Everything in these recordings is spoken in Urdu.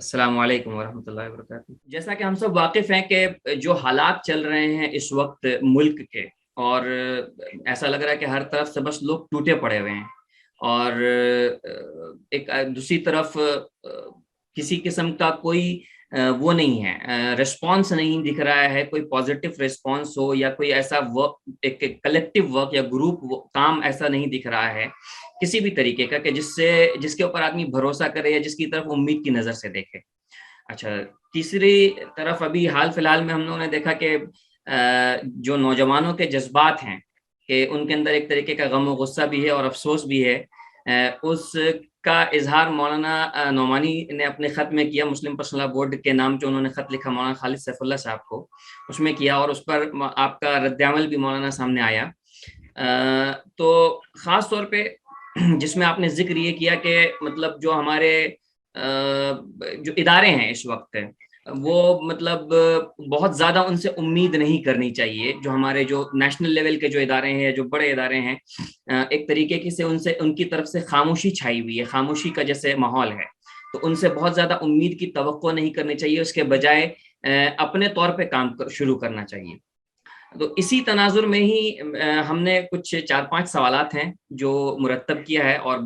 السلام علیکم ورحمۃ اللہ وبرکاتہ۔ جیسا کہ ہم سب واقف ہیں کہ جو حالات چل رہے ہیں اس وقت ملک کے، اور ایسا لگ رہا ہے کہ ہر طرف سے بس لوگ ٹوٹے پڑے ہوئے ہیں، اور ایک دوسری طرف کسی قسم کا کوئی وہ نہیں ہے، ریسپانس نہیں دکھ رہا ہے، کوئی پازیٹیو ریسپانس ہو یا کوئی ایسا ورک، ایک کلیکٹیو ورک یا گروپ کام ایسا نہیں دکھ رہا ہے کسی بھی طریقے کا کہ جس کے اوپر آدمی بھروسہ کرے یا جس کی طرف امید کی نظر سے دیکھے۔ اچھا، تیسری طرف ابھی حال فی الحال میں ہم لوگوں نے دیکھا کہ جو نوجوانوں کے جذبات ہیں کہ ان کے اندر ایک طریقے کا غم و غصہ بھی ہے اور افسوس بھی ہے، اس کا اظہار مولانا نعمانی نے اپنے خط میں کیا، مسلم پرسنل لا بورڈ کے نام جو انہوں نے خط لکھا مولانا خالد سیف اللہ صاحب کو، اس میں کیا، اور اس پر آپ کا رد عمل بھی مولانا سامنے آیا۔ تو خاص طور پہ جس میں آپ نے ذکر یہ کیا کہ مطلب جو ہمارے جو ادارے ہیں اس وقت، وہ مطلب بہت زیادہ ان سے امید نہیں کرنی چاہیے، جو ہمارے جو نیشنل لیول کے جو ادارے ہیں، جو بڑے ادارے ہیں، ایک طریقے کی سے ان کی طرف سے خاموشی چھائی ہوئی ہے، خاموشی کا جیسے ماحول ہے، تو ان سے بہت زیادہ امید کی توقع نہیں کرنی چاہیے، اس کے بجائے اپنے طور پہ کام شروع کرنا چاہیے۔ تو اسی تناظر میں ہی ہم نے کچھ 4-5 سوالات ہیں جو مرتب کیا ہے، اور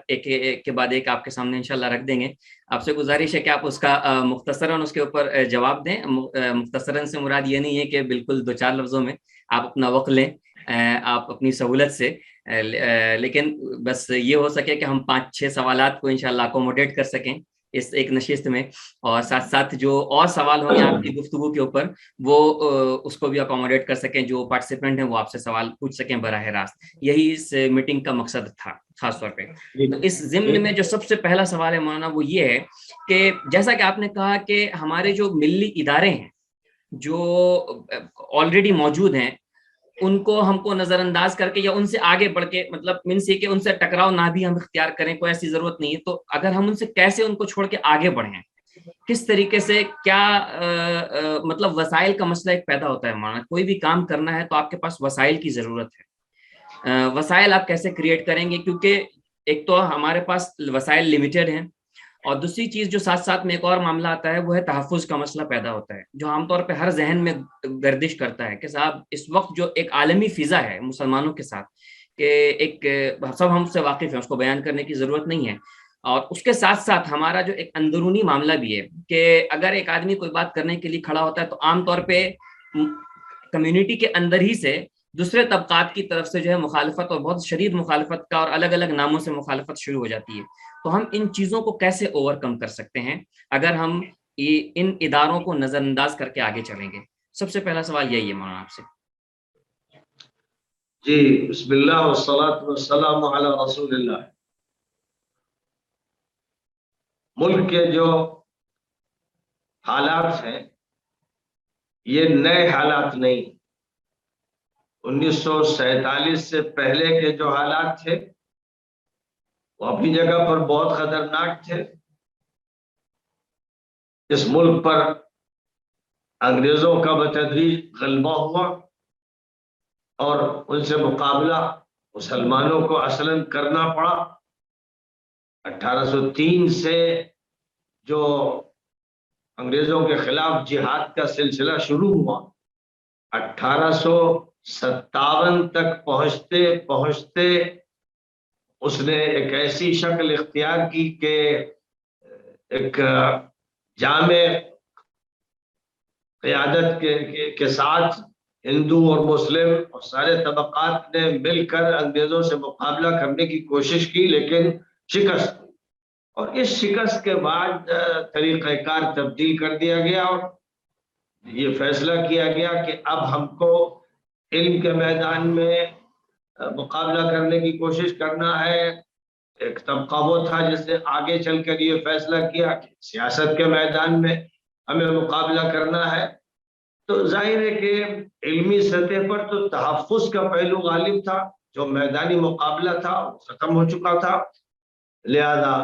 ایک کے بعد ایک آپ کے سامنے انشاءاللہ رکھ دیں گے۔ آپ سے گزارش ہے کہ آپ اس کا مختصراً اس کے اوپر جواب دیں۔ مختصراً سے مراد یہ نہیں ہے کہ بالکل 2-4 لفظوں میں، آپ اپنا وقت لیں، آپ اپنی سہولت سے، لیکن بس یہ ہو سکے کہ ہم 5-6 سوالات کو انشاءاللہ اکوموڈیٹ کر سکیں اس ایک نشست میں، اور ساتھ ساتھ جو اور سوال ہوں گے آپ کی گفتگو کے اوپر، وہ اس کو بھی اکوموڈیٹ کر سکیں، جو پارٹیسپینٹ ہیں وہ آپ سے سوال پوچھ سکیں براہ راست۔ یہی اس میٹنگ کا مقصد تھا خاص طور پہ۔ تو اس ضمن میں جو سب سے پہلا سوال ہے مولانا، وہ یہ ہے کہ جیسا کہ آپ نے کہا کہ ہمارے جو ملی ادارے ہیں جو آلریڈی موجود ہیں، ان کو ہم کو نظر انداز کر کے یا ان سے آگے بڑھ کے، مطلب مینس یہ کہ ان سے ٹکراؤ نہ بھی ہم اختیار کریں، کوئی ایسی ضرورت نہیں ہے، تو اگر ہم ان سے کیسے ان کو چھوڑ کے آگے بڑھیں، کس طریقے سے، کیا مطلب وسائل کا مسئلہ ایک پیدا ہوتا ہے مولانا، کوئی بھی کام کرنا ہے تو آپ کے پاس وسائل کی ضرورت ہے، وسائل آپ کیسے کریٹ کریں گے؟ کیونکہ ایک تو ہمارے پاس وسائل لمیٹڈ ہیں، اور دوسری چیز جو ساتھ ساتھ میں ایک اور معاملہ آتا ہے وہ ہے تحفظ کا مسئلہ پیدا ہوتا ہے، جو عام طور پہ ہر ذہن میں گردش کرتا ہے کہ صاحب اس وقت جو ایک عالمی فضا ہے مسلمانوں کے ساتھ، کہ ایک سب ہم سے واقف ہیں، اس کو بیان کرنے کی ضرورت نہیں ہے، اور اس کے ساتھ ساتھ ہمارا جو ایک اندرونی معاملہ بھی ہے کہ اگر ایک آدمی کوئی بات کرنے کے لیے کھڑا ہوتا ہے تو عام طور پہ کمیونٹی کے اندر ہی سے دوسرے طبقات کی طرف سے جو ہے مخالفت، اور بہت شدید مخالفت کا، اور الگ الگ ناموں سے مخالفت شروع ہو جاتی ہے۔ تو ہم ان چیزوں کو کیسے اوور کم کر سکتے ہیں اگر ہم ان اداروں کو نظر انداز کر کے آگے چلیں گے؟ سب سے پہلا سوال یہی ہے مولانا آپ سے۔ جی، بسم اللہ والصلاة والسلام علی رسول اللہ۔ ملک کے جو حالات ہیں یہ نئے حالات نہیں، 1947 سے پہلے کے جو حالات تھے وہ اپنی جگہ پر بہت خطرناک تھے۔ اس ملک پر انگریزوں کا بتدریج غلبہ ہوا، اور ان سے مقابلہ مسلمانوں کو اصلاً کرنا پڑا۔ 1803 سے جو انگریزوں کے خلاف جہاد کا سلسلہ شروع ہوا، 1857 تک پہنچتے پہنچتے اس نے ایک ایسی شکل اختیار کی کہ ایک جامع قیادت کے ساتھ ہندو اور مسلم اور سارے طبقات نے مل کر انگریزوں سے مقابلہ کرنے کی کوشش کی، لیکن شکست ہوئی۔ اور اس شکست کے بعد طریقہ کار تبدیل کر دیا گیا، اور یہ فیصلہ کیا گیا کہ اب ہم کو علم کے میدان میں مقابلہ کرنے کی کوشش کرنا ہے۔ ایک طبقہ وہ تھا جس نے آگے چل کر یہ فیصلہ کیا کہ سیاست کے میدان میں ہمیں مقابلہ کرنا ہے۔ تو ظاہر ہے کہ علمی سطح پر تو تحفظ کا پہلو غالب تھا، جو میدانی مقابلہ تھا وہ ختم ہو چکا تھا، لہذا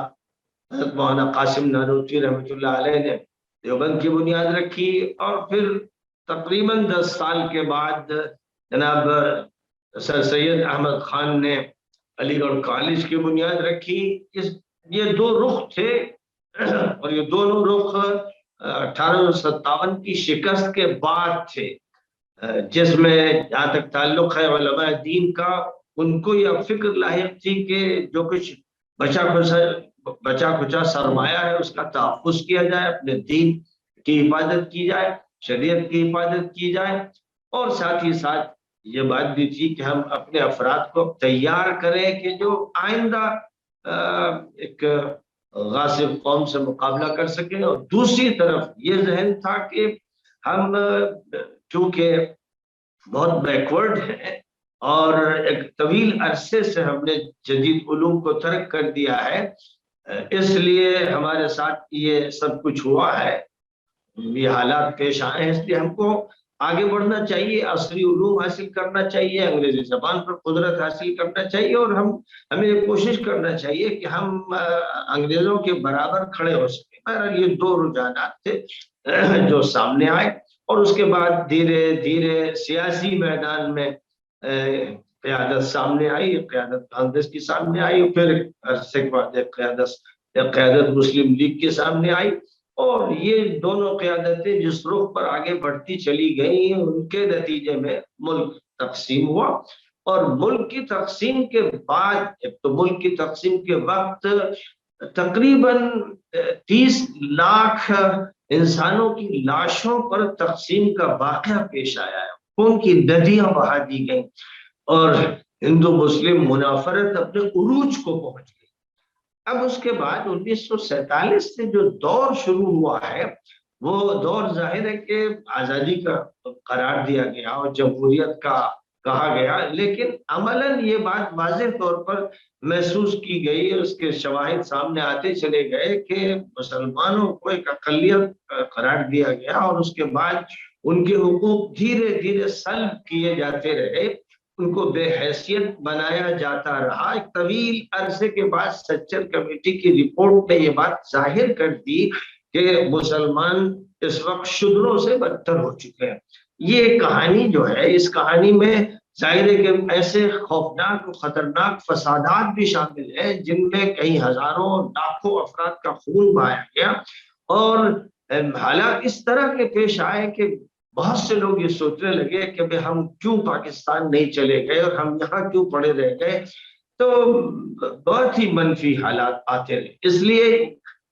حضرت مولانا قاسم نانوتوی رحمۃ اللہ علیہ نے دیوبند کی بنیاد رکھی، اور پھر تقریباً 10 سال کے بعد جناب سر سید احمد خان نے علی گڑھ کالج کی بنیاد رکھی۔ یہ دو رخ تھے اور یہ دونوں رخ 1857 کی شکست کے بعد تھے، جس میں جہاں تک تعلق ہے علماء دین کا، ان کو یہ فکر لاحق تھی کہ جو کچھ بچا کھچا سرمایہ ہے اس کا تحفظ کیا جائے، اپنے دین کی حفاظت کی جائے، شریعت کی حفاظت کی جائے، اور ساتھ ہی ساتھ یہ بات بھی تھی کہ ہم اپنے افراد کو تیار کریں کہ جو آئندہ ایک غاصب قوم سے مقابلہ کر سکیں۔ اور دوسری طرف یہ ذہن تھا کہ ہم چونکہ بہت بیکورڈ ہیں اور ایک طویل عرصے سے ہم نے جدید علوم کو ترک کر دیا ہے، اس لیے ہمارے ساتھ یہ سب کچھ ہوا ہے، یہ حالات پیش آئے ہیں، اس لیے ہم کو آگے بڑھنا چاہیے، عصری علوم حاصل کرنا چاہیے، انگریزی زبان پر قدرت حاصل کرنا چاہیے، اور ہمیں یہ کوشش کرنا چاہیے کہ ہم انگریزوں کے برابر کھڑے ہو سکیں۔ بہرحال یہ دو رجحانات تھے جو سامنے آئے، اور اس کے بعد دھیرے دھیرے سیاسی میدان میں قیادت سامنے آئی، قیادت کانگریس کی سامنے آئی، پھر عرصے کے بعد قیادت مسلم لیگ کے سامنے آئی، اور یہ دونوں قیادتیں جس رخ پر آگے بڑھتی چلی گئیں ان کے نتیجے میں ملک تقسیم ہوا۔ اور ملک کی تقسیم کے بعد، ایک تو ملک کی تقسیم کے وقت تقریباً 30 لاکھ انسانوں کی لاشوں پر تقسیم کا واقعہ پیش آیا ہے، خون کی ندیاں بہا دی گئیں، اور ہندو مسلم منافرت اپنے عروج کو پہنچ گئی۔ اب اس کے بعد 1947 سے جو دور شروع ہوا ہے، وہ دور ظاہر ہے کہ آزادی کا قرار دیا گیا اور جمہوریت کا کہا گیا، لیکن عملاً یہ بات واضح طور پر محسوس کی گئی، اس کے شواہد سامنے آتے چلے گئے کہ مسلمانوں کو ایک اقلیت قرار دیا گیا، اور اس کے بعد ان کے حقوق دھیرے دھیرے سلب کیے جاتے رہے، ان کو بے حیثیت بنایا جاتا رہا۔ ایک طویل عرصے کے بعد سچر کمیٹی کی رپورٹ نے یہ بات ظاہر کر دی کہ مسلمان اس وقت شودروں سے بدتر ہو چکے ہیں۔ یہ کہانی جو ہے، اس کہانی میں ظاہر ہے کہ ایسے خوفناک و خطرناک فسادات بھی شامل ہیں جن میں کئی ہزاروں لاکھوں افراد کا خون بہایا گیا، اور حالات اس طرح کے پیش آئے کہ بہت سے لوگ یہ سوچنے لگے کہ ہم کیوں پاکستان نہیں چلے گئے اور ہم یہاں کیوں پڑے رہ گئے، تو بہت ہی منفی حالات آتے رہے۔ اس لیے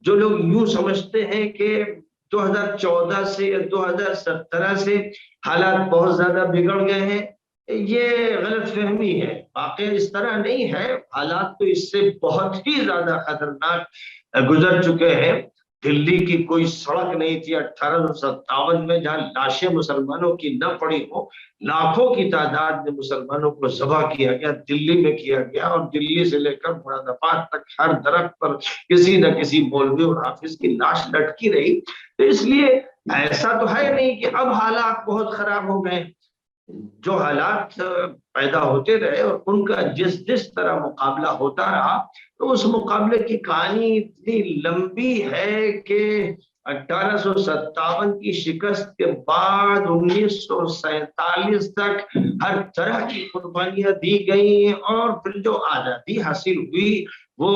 جو لوگ یوں سمجھتے ہیں کہ 2014 سے یا 2017 سے حالات بہت زیادہ بگڑ گئے ہیں، یہ غلط فہمی ہے۔ واقعہ اس طرح نہیں ہے، حالات تو اس سے بہت ہی زیادہ خطرناک گزر چکے ہیں۔ دلی کی کوئی سڑک نہیں تھی 1857 میں جہاں لاشیں مسلمانوں کی نہ پڑی ہو، لاکھوں کی تعداد میں مسلمانوں کو ذبح کیا گیا، دلی میں کیا گیا، اور دلی سے لے کر مراد آباد تک ہر درخت پر کسی نہ کسی مولوی اور حافظ کی لاش لٹکی رہی۔ تو اس لیے ایسا تو ہے نہیں کہ اب حالات بہت خراب ہو گئے، جو حالات پیدا ہوتے رہے اور ان کا جس طرح مقابلہ ہوتا رہا، تو اس مقابلے کی کہانی اتنی لمبی ہے کہ 1857 کی شکست کے بعد 1947 تک ہر طرح کی قربانیاں دی گئیں، اور پھر جو آزادی حاصل ہوئی وہ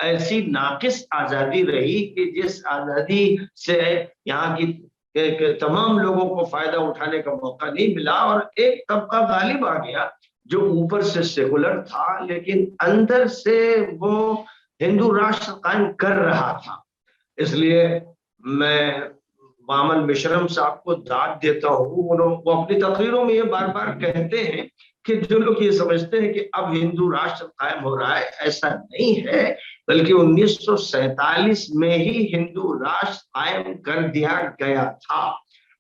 ایسی ناقص آزادی رہی کہ جس آزادی سے یہاں کی کہ تمام لوگوں کو فائدہ اٹھانے کا موقع نہیں ملا، اور ایک طبقہ غالب آ گیا جو اوپر سے سیکولر تھا لیکن اندر سے وہ ہندو راشٹر قائم کر رہا تھا۔ اس لیے میں مامن مشرم صاحب کو داد دیتا ہوں، وہ اپنی تقریروں میں یہ بار بار کہتے ہیں کہ جو لوگ یہ سمجھتے ہیں کہ اب ہندو راشٹر قائم ہو رہا ہے، ایسا نہیں ہے، بلکہ 1947 میں ہی ہندو راشٹر قائم کر دیا گیا تھا۔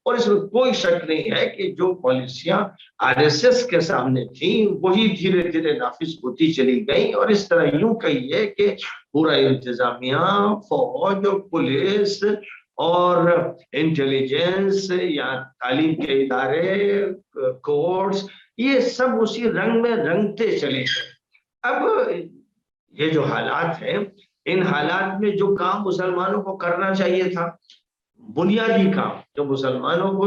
اور اس میں کوئی شک نہیں ہے کہ جو پالیسیاں RSS کے سامنے تھیں وہی دھیرے دھیرے نافذ ہوتی چلی گئیں، اور اس طرح یوں کہیے کہ پورا انتظامیہ، فوج، پولیس اور انٹیلیجنس یا تعلیم کے ادارے، کورٹس، یہ سب اسی رنگ میں رنگتے چلے گئے۔ اب یہ جو حالات ہیں، ان حالات میں جو کام مسلمانوں کو کرنا چاہیے تھا، بنیادی کام جو مسلمانوں کو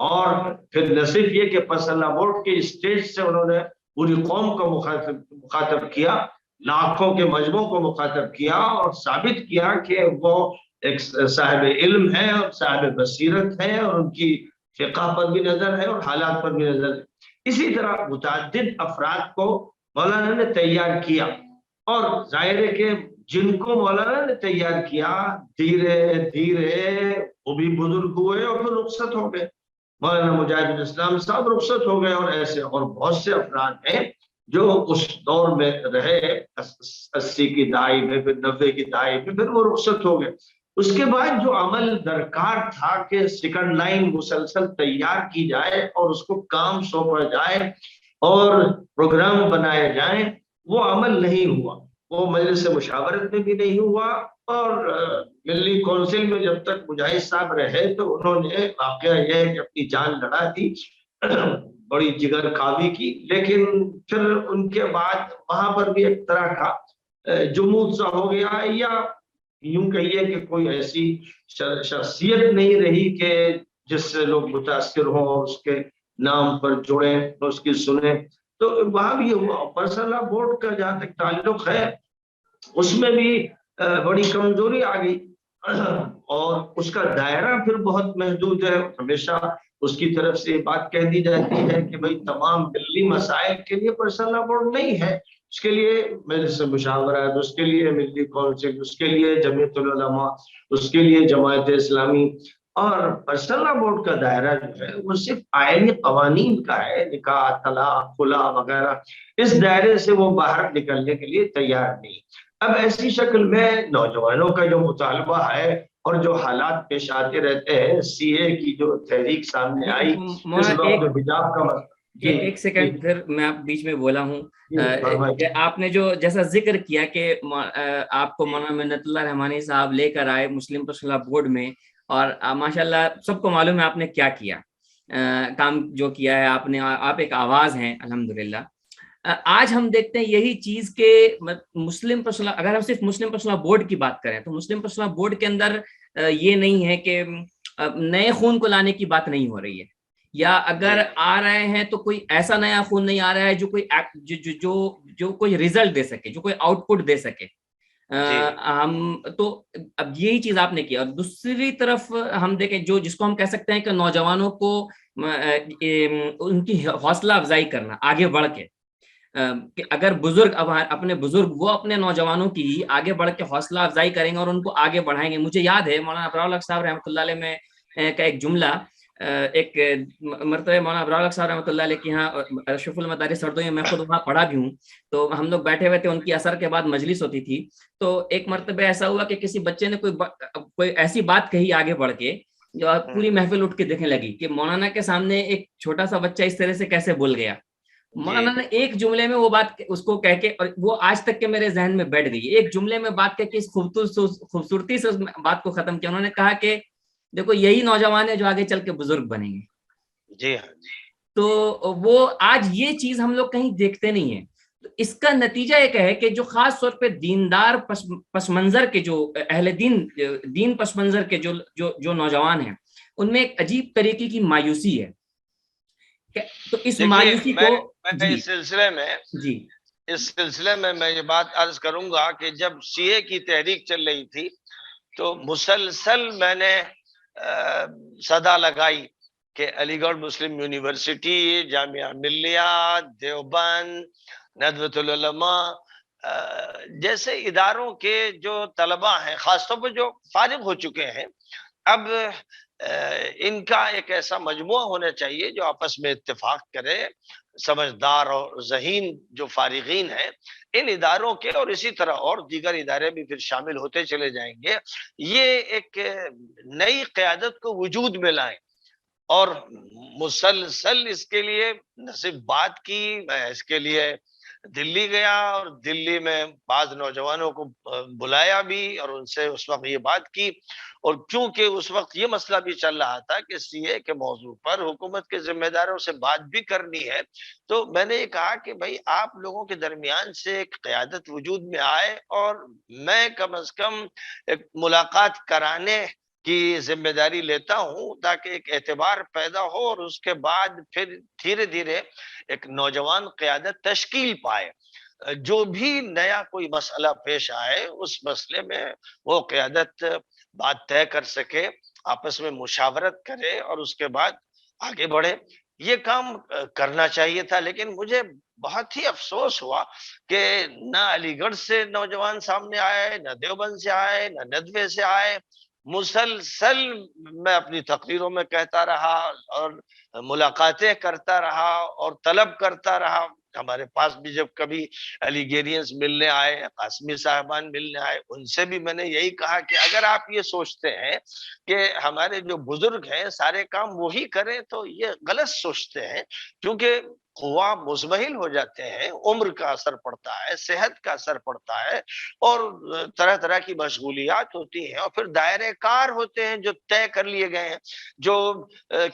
اور پھر نہ صرف یہ کہ پرسنل لا بورڈ کے اسٹیج سے انہوں نے پوری قوم کو مخاطب کیا، لاکھوں کے مجموعوں کو مخاطب کیا اور ثابت کیا کہ وہ ایک صاحب علم ہے اور صاحب بصیرت ہے اور ان کی فقہ پر بھی نظر ہے اور حالات پر بھی نظر ہے۔ اسی طرح متعدد افراد کو مولانا نے تیار کیا، اور ظاہر ہے کہ جن کو مولانا نے تیار کیا دھیرے دھیرے وہ بھی بزرگ ہوئے اور پھر رخصت ہو گئے۔ مولانا مجاہد الاسلام صاحب رخصت ہو گئے، اور ایسے اور بہت سے افراد ہیں جو اس دور میں رہے، 80 کی دہائی میں، پھر 90 کی دہائی میں، پھر وہ رخصت ہو گئے۔ اس کے بعد جو عمل درکار تھا کہ سیکنڈ لائن مسلسل تیار کی جائے اور اس کو کام سونپا جائے اور پروگرام بنائے جائیں، وہ عمل نہیں ہوا، وہ مجلس مشاورت میں بھی نہیں ہوا، اور ملی کونسل میں جب تک مجاہد صاحب رہے تو انہوں نے واقعہ یہ ہے کہ اپنی جان لڑا دی، بڑی جگر کاوی کی، لیکن پھر ان کے بعد وہاں پر بھی ایک طرح کا جمود سا ہو گیا، یا یوں کہیے کہ کوئی ایسی شخصیت نہیں رہی کہ جس سے لوگ متاثر ہوں اور اس کے نام پر جڑیں، اس کی سنیں۔ تو وہاں بھی ہوا۔ پرسنل لا بورڈ کا جہاں تک تعلق ہے، اس میں بھی بڑی کمزوری آ گئی، اور اس کا دائرہ پھر بہت محدود ہے۔ ہمیشہ اس کی طرف سے بات کہہ دی جاتی ہے کہ بھئی تمام دلی مسائل کے لیے پرسنل لا بورڈ نہیں ہے، اس کے لیے مجلس مشاورت، اس کے لیے ملی کونسل، اس کے لیے جمعیت العلماء، اس کے لیے جماعت اسلامی، اور پرسنل لا بورڈ کا دائرہ جو ہے وہ صرف آئینی قوانین کا ہے، نکاح، طلاق، خلا وغیرہ، اس دائرے سے وہ باہر نکلنے کے لیے تیار نہیں۔ اب ایسی شکل میں نوجوانوں کا جو مطالبہ ہے اور جو حالات پیش آتے رہتے ہیں، سی اے کی جو تحریک سامنے آئی، اس وقت جو حجاب کا ایک سیکنڈ پھر میں بیچ میں بولا ہوں، آپ نے جو جیسا ذکر کیا کہ آپ کو مولانا منت اللہ رحمانی صاحب لے کر آئے مسلم پرسنل لا بورڈ میں، اور ماشاءاللہ سب کو معلوم ہے آپ نے کیا کیا، کام جو کیا ہے آپ نے، آپ ایک آواز ہیں الحمدللہ۔ آج ہم دیکھتے ہیں یہی چیز کہ مسلم پرسنل، اگر ہم صرف مسلم پرسنل لا بورڈ کی بات کریں تو مسلم پرسنل لا بورڈ کے اندر یہ نہیں ہے کہ نئے خون کو لانے کی بات نہیں ہو رہی ہے، یا اگر آ رہے ہیں تو کوئی ایسا نیا خون نہیں آ رہا ہے جو کوئی جو کوئی ریزلٹ دے سکے، جو کوئی آؤٹ پٹ دے سکے۔ ہم تو اب یہی چیز آپ نے کیا، اور دوسری طرف ہم دیکھیں جو جس کو ہم کہہ سکتے ہیں کہ نوجوانوں کو ان کی حوصلہ افزائی کرنا آگے بڑھ کے، کہ اگر بزرگ اپنے بزرگ وہ اپنے نوجوانوں کی آگے بڑھ کے حوصلہ افزائی کریں گے اور ان کو آگے بڑھائیں گے۔ مجھے یاد ہے مولانا ابرار الحق صاحب رحمۃ اللہ علیہ میں کا ایک جملہ، ایک مرتبہ مولانا ابرار الحق صاحب رحمۃ اللہ علیہ کے یہاں اشرف المدارس سردوں میں خود وہاں پڑھا بھی ہوں، تو ہم لوگ بیٹھے ہوئے تھے، ان کی اثر کے بعد مجلس ہوتی تھی، تو ایک مرتبہ ایسا ہوا کہ کسی بچے نے کوئی ایسی بات کہی آگے بڑھ کے جو پوری محفل اٹھ کے دیکھنے لگی کہ مولانا کے سامنے ایک چھوٹا سا بچہ اس طرح سے کیسے بول گیا۔ مولانا نے ایک جملے میں وہ بات اس کو کہہ کے، اور وہ آج تک کے میرے ذہن میں بیٹھ گئی، ایک جملے میں بات کہہ کے اس خوبصورتی سے اس بات کو ختم کیا۔ انہوں نے کہا کہ دیکھو یہی نوجوان ہے جو آگے چل کے بزرگ بنیں گے۔ جی تو وہ آج یہ چیز ہم لوگ کہیں دیکھتے نہیں ہیں۔ اس کا نتیجہ ایک ہے کہ جو خاص طور پہ دیندار پس منظر کے، جو اہل دین پس منظر کے جو نوجوان ہیں، ان میں ایک عجیب طریقے کی مایوسی ہے۔ تو اس مایوسی کو اس سلسلے میں میں یہ بات عرض کروں گا کہ جب سی اے کی تحریک چل رہی تھی تو مسلسل میں نے صدا لگائی کہ علی گڑھ مسلم یونیورسٹی، جامعہ ملیہ، دیوبند، ندوۃ العلماء جیسے اداروں کے جو طلباء ہیں، خاص طور پر جو فارغ ہو چکے ہیں، اب ان کا ایک ایسا مجموعہ ہونا چاہیے جو آپس میں اتفاق کرے، سمجھدار اور ذہین جو فارغین ہیں ان اداروں کے، اور اسی طرح اور دیگر ادارے بھی پھر شامل ہوتے چلے جائیں گے، یہ ایک نئی قیادت کو وجود میں لائیں۔ اور مسلسل اس کے لیے نہ صرف بات کی، میں اس کے لیے دلی گیا اور دلی میں بعض نوجوانوں کو بلایا بھی اور ان سے اس وقت یہ بات کی، اور کیونکہ اس وقت یہ مسئلہ بھی چل رہا تھا کہ سی اے کے موضوع پر حکومت کے ذمہ داروں سے بات بھی کرنی ہے، تو میں نے یہ کہا کہ بھائی آپ لوگوں کے درمیان سے ایک قیادت وجود میں آئے اور میں کم از کم ایک ملاقات کرانے کی ذمہ داری لیتا ہوں تاکہ ایک اعتبار پیدا ہو اور اس کے بعد پھر دھیرے دھیرے ایک نوجوان قیادت تشکیل پائے. جو بھی نیا کوئی مسئلہ پیش آئے اس مسئلے میں وہ قیادت بات طے کر سکے, آپس میں مشاورت کرے اور اس کے بعد آگے بڑھے. یہ کام کرنا چاہیے تھا, لیکن مجھے بہت ہی افسوس ہوا کہ نہ علی گڑھ سے نوجوان سامنے آئے, نہ دیوبند سے آئے, نہ ندوے سے آئے. مسلسل میں اپنی تقریروں میں کہتا رہا اور ملاقاتیں کرتا رہا اور طلب کرتا رہا. ہمارے پاس بھی جب کبھی الیگیرینز ملنے آئے, قاسمی صاحبان ملنے آئے, ان سے بھی میں نے یہی کہا کہ اگر آپ یہ سوچتے ہیں کہ ہمارے جو بزرگ ہیں سارے کام وہی کریں تو یہ غلط سوچتے ہیں, کیونکہ قوا مزمحل ہو جاتے ہیں, عمر کا اثر پڑتا ہے, صحت کا اثر پڑتا ہے اور طرح طرح کی مشغولیات ہوتی ہیں, اور پھر دائرے کار ہوتے ہیں جو طے کر لیے گئے ہیں. جو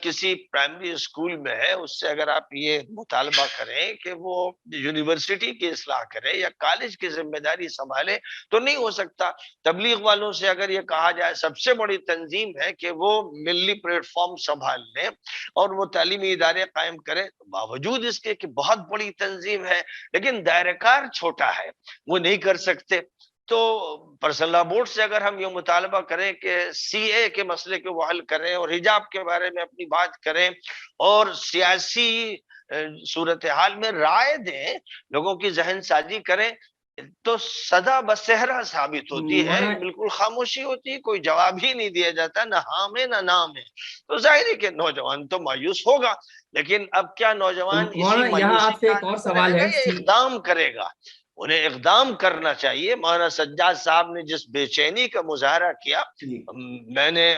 کسی پرائمری اسکول میں ہے اس سے اگر آپ یہ مطالبہ کریں کہ وہ یونیورسٹی کی اصلاح کرے یا کالج کی ذمہ داری سنبھالے تو نہیں ہو سکتا. تبلیغ والوں سے اگر یہ کہا جائے سب سے بڑی تنظیم ہے کہ وہ ملی پلیٹ فارم سنبھال لیں اور وہ تعلیمی ادارے قائم کریں, باوجود اس کے کہ بہت بڑی تنظیم ہے لیکن دائرہ کار چھوٹا ہے, وہ نہیں کر سکتے. تو پرسنل لا بورڈ سے اگر ہم یہ مطالبہ کریں کہ سی اے کے مسئلے کو وہ حل کریں اور حجاب کے بارے میں اپنی بات کریں اور سیاسی صورتحال میں رائے دیں, لوگوں کی ذہن سازی کریں, تو صدا بصہرا ثابت ہوتی ہے, بالکل خاموشی ہوتی ہے, کوئی جواب ہی نہیں دیا جاتا, نہ ہاں میں نہ نام ہے. تو ظاہر ہے کہ نوجوان تو مایوس ہوگا, لیکن اب کیا نوجوان اسی مایوسی آپ سے ایک اور سوال ہے, اقدام کرے گا؟ انہیں اقدام کرنا چاہیے. مولانا سجاد صاحب نے جس بے چینی کا مظاہرہ کیا, میں نے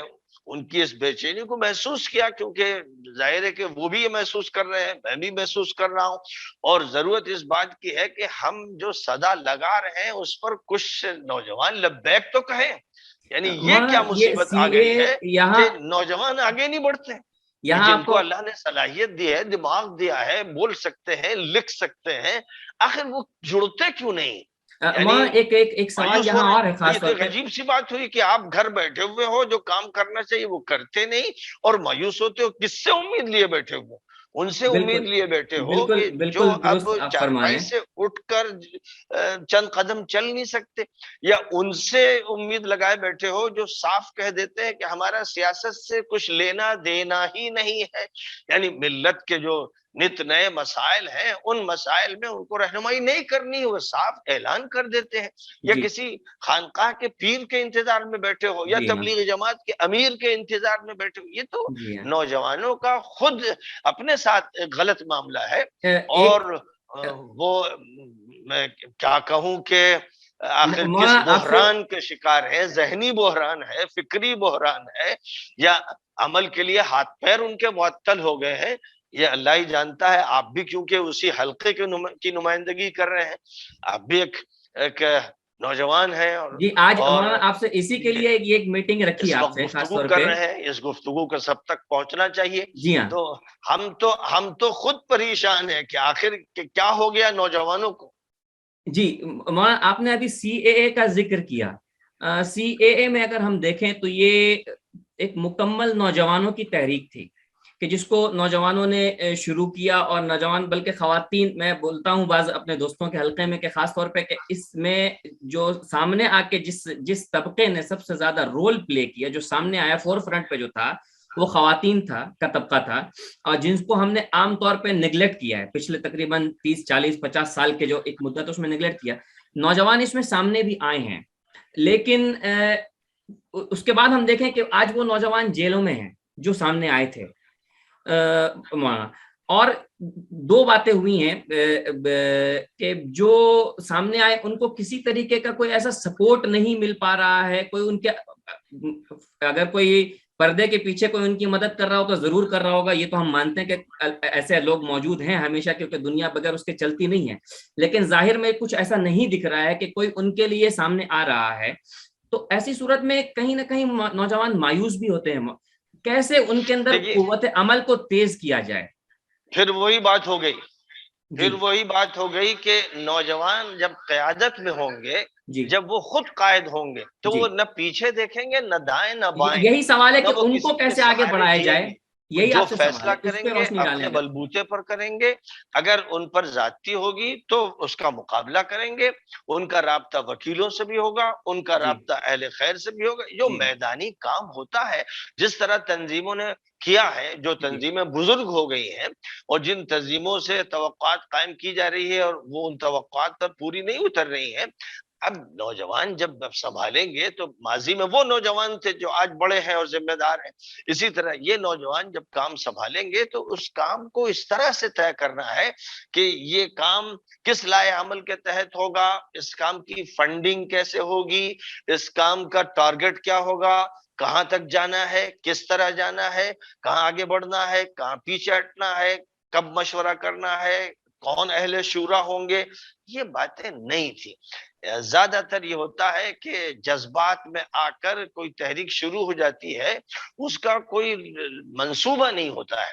ان کی اس بے چینی کو محسوس کیا, کیونکہ ظاہر ہے کہ وہ بھی یہ محسوس کر رہے ہیں, میں بھی محسوس کر رہا ہوں. اور ضرورت اس بات کی ہے کہ ہم جو صدا لگا رہے ہیں اس پر کچھ نوجوان لبیک تو کہیں. یعنی یہ کیا مصیبت آ گئی ہے کہ نوجوان آگے نہیں بڑھتے, جن کو اللہ نے صلاحیت دی ہے, دماغ دیا ہے, بول سکتے ہیں, لکھ سکتے ہیں, آخر وہ جڑتے کیوں نہیں؟ ایک سوال یہاں اور ہے خاص طور پہ. عجیب سی بات ہوئی کہ آپ گھر بیٹھے ہوئے ہو, جو کام کرنا چاہیے وہ کرتے نہیں اور مایوس ہوتے ہو. کس سے امید لیے بیٹھے ہو؟ ان سے امید لیے بیٹھے ہو کہ جو اب چارپائی سے اٹھ کر چند قدم چل نہیں سکتے, یا ان سے امید لگائے بیٹھے ہو جو صاف کہہ دیتے ہیں کہ ہمارا سیاست سے کچھ لینا دینا ہی نہیں ہے. یعنی ملت کے جو نت نئے مسائل ہیں ان مسائل میں ان کو رہنمائی نہیں کرنی, وہ صاف اعلان کر دیتے ہیں. یا کسی خانقاہ کے پیر کے انتظار میں بیٹھے ہو یا تبلیغی جماعت کے امیر کے انتظار میں بیٹھے ہو. یہ تو نوجوانوں کا خود اپنے ساتھ غلط معاملہ ہے. اور وہ میں کیا کہوں کہ آخر کس بحران کے شکار ہے, ذہنی بحران ہے, فکری بحران ہے, یا عمل کے لیے ہاتھ پیر ان کے معطل ہو گئے ہیں, یہ اللہ ہی جانتا ہے. آپ بھی کیونکہ اسی حلقے کی نمائندگی کر رہے ہیں, آپ بھی ایک نوجوان ہیں جی. آج آپ سے اسی کے لیے ایک میٹنگ رکھی آپ سے خاص طور پہ کر رہے ہیں. اس گفتگو کا سب تک پہنچنا چاہیے. جی ہاں. تو ہم تو خود پریشان ہیں کہ آخر کیا ہو گیا نوجوانوں کو. جی مولانا, آپ نے ابھی سی اے اے کا ذکر کیا. سی اے اے میں اگر ہم دیکھیں تو یہ ایک مکمل نوجوانوں کی تحریک تھی کہ جس کو نوجوانوں نے شروع کیا, اور نوجوان بلکہ خواتین, میں بولتا ہوں بعض اپنے دوستوں کے حلقے میں کہ خاص طور پہ کہ اس میں جو سامنے آ کے جس طبقے نے سب سے زیادہ رول پلے کیا, جو سامنے آیا فور فرنٹ پہ جو تھا, وہ خواتین کا طبقہ تھا, اور جن کو ہم نے عام طور پہ نیگلیکٹ کیا ہے پچھلے تقریباً 30 40 50 سال کے جو ایک مدت اس میں نیگلیکٹ کیا. نوجوان اس میں سامنے بھی آئے ہیں, لیکن اس کے بعد ہم دیکھیں کہ آج وہ نوجوان جیلوں میں ہیں جو سامنے آئے تھے. اور دو باتیں ہوئی ہیں کہ جو سامنے آئے ان کو کسی طریقے کا کوئی ایسا سپورٹ نہیں مل پا رہا ہے. کوئی ان کے, اگر کوئی پردے کے پیچھے کوئی ان کی مدد کر رہا ہو تو ضرور کر رہا ہوگا, یہ تو ہم مانتے ہیں کہ ایسے لوگ موجود ہیں ہمیشہ, کیونکہ دنیا بغیر اس کے چلتی نہیں ہے. لیکن ظاہر میں کچھ ایسا نہیں دکھ رہا ہے کہ کوئی ان کے لیے سامنے آ رہا ہے. تو ایسی صورت میں کہیں نہ کہیں نوجوان مایوس بھی ہوتے ہیں. کیسے ان کے اندر قوت عمل کو تیز کیا جائے؟ پھر وہی بات ہو گئی کہ نوجوان جب قیادت میں ہوں گے جی جب وہ خود قائد ہوں گے تو جی وہ نہ پیچھے دیکھیں گے، نہ دائیں نہ بائیں، یہی سوال ہے نہ کہ وہ ان کسی کو کے کیسے آگے سہارے بڑھایا جئیں جائے، گے۔ وہ یہی جو آپ سے فیصلہ سوال ہے، اس کریں پہ گے روشنی ڈالیں اپنے اگر۔ بلبوتے پر کریں گے، اگر ان پر زیادتی ہوگی تو اس کا مقابلہ کریں گے، ان کا رابطہ وکیلوں سے بھی ہوگا، ان کا جی رابطہ اہل خیر سے بھی ہوگا، جو جی میدانی کام ہوتا ہے جس طرح تنظیموں نے کیا ہے، جو جی تنظیمیں بزرگ ہو گئی ہیں اور جن تنظیموں سے توقعات قائم کی جا رہی ہے اور وہ ان توقعات پر پوری نہیں اتر رہی ہیں، اب نوجوان جب سنبھالیں گے تو ماضی میں وہ نوجوان تھے جو آج بڑے ہیں اور ذمہ دار ہیں، اسی طرح یہ نوجوان جب کام سنبھالیں گے تو اس کام کو اس طرح سے طے کرنا ہے کہ یہ کام کس لائحہ عمل کے تحت ہوگا، اس کام کی فنڈنگ کیسے ہوگی، اس کام کا ٹارگٹ کیا ہوگا، کہاں تک جانا ہے، کس طرح جانا ہے، کہاں آگے بڑھنا ہے، کہاں پیچھے ہٹنا ہے، کب مشورہ کرنا ہے، کون اہل شورا ہوں گے، یہ باتیں نہیں تھی۔ زیادہ تر یہ ہوتا ہے کہ جذبات میں آ کر کوئی تحریک شروع ہو جاتی ہے، اس کا کوئی منصوبہ نہیں ہوتا ہے،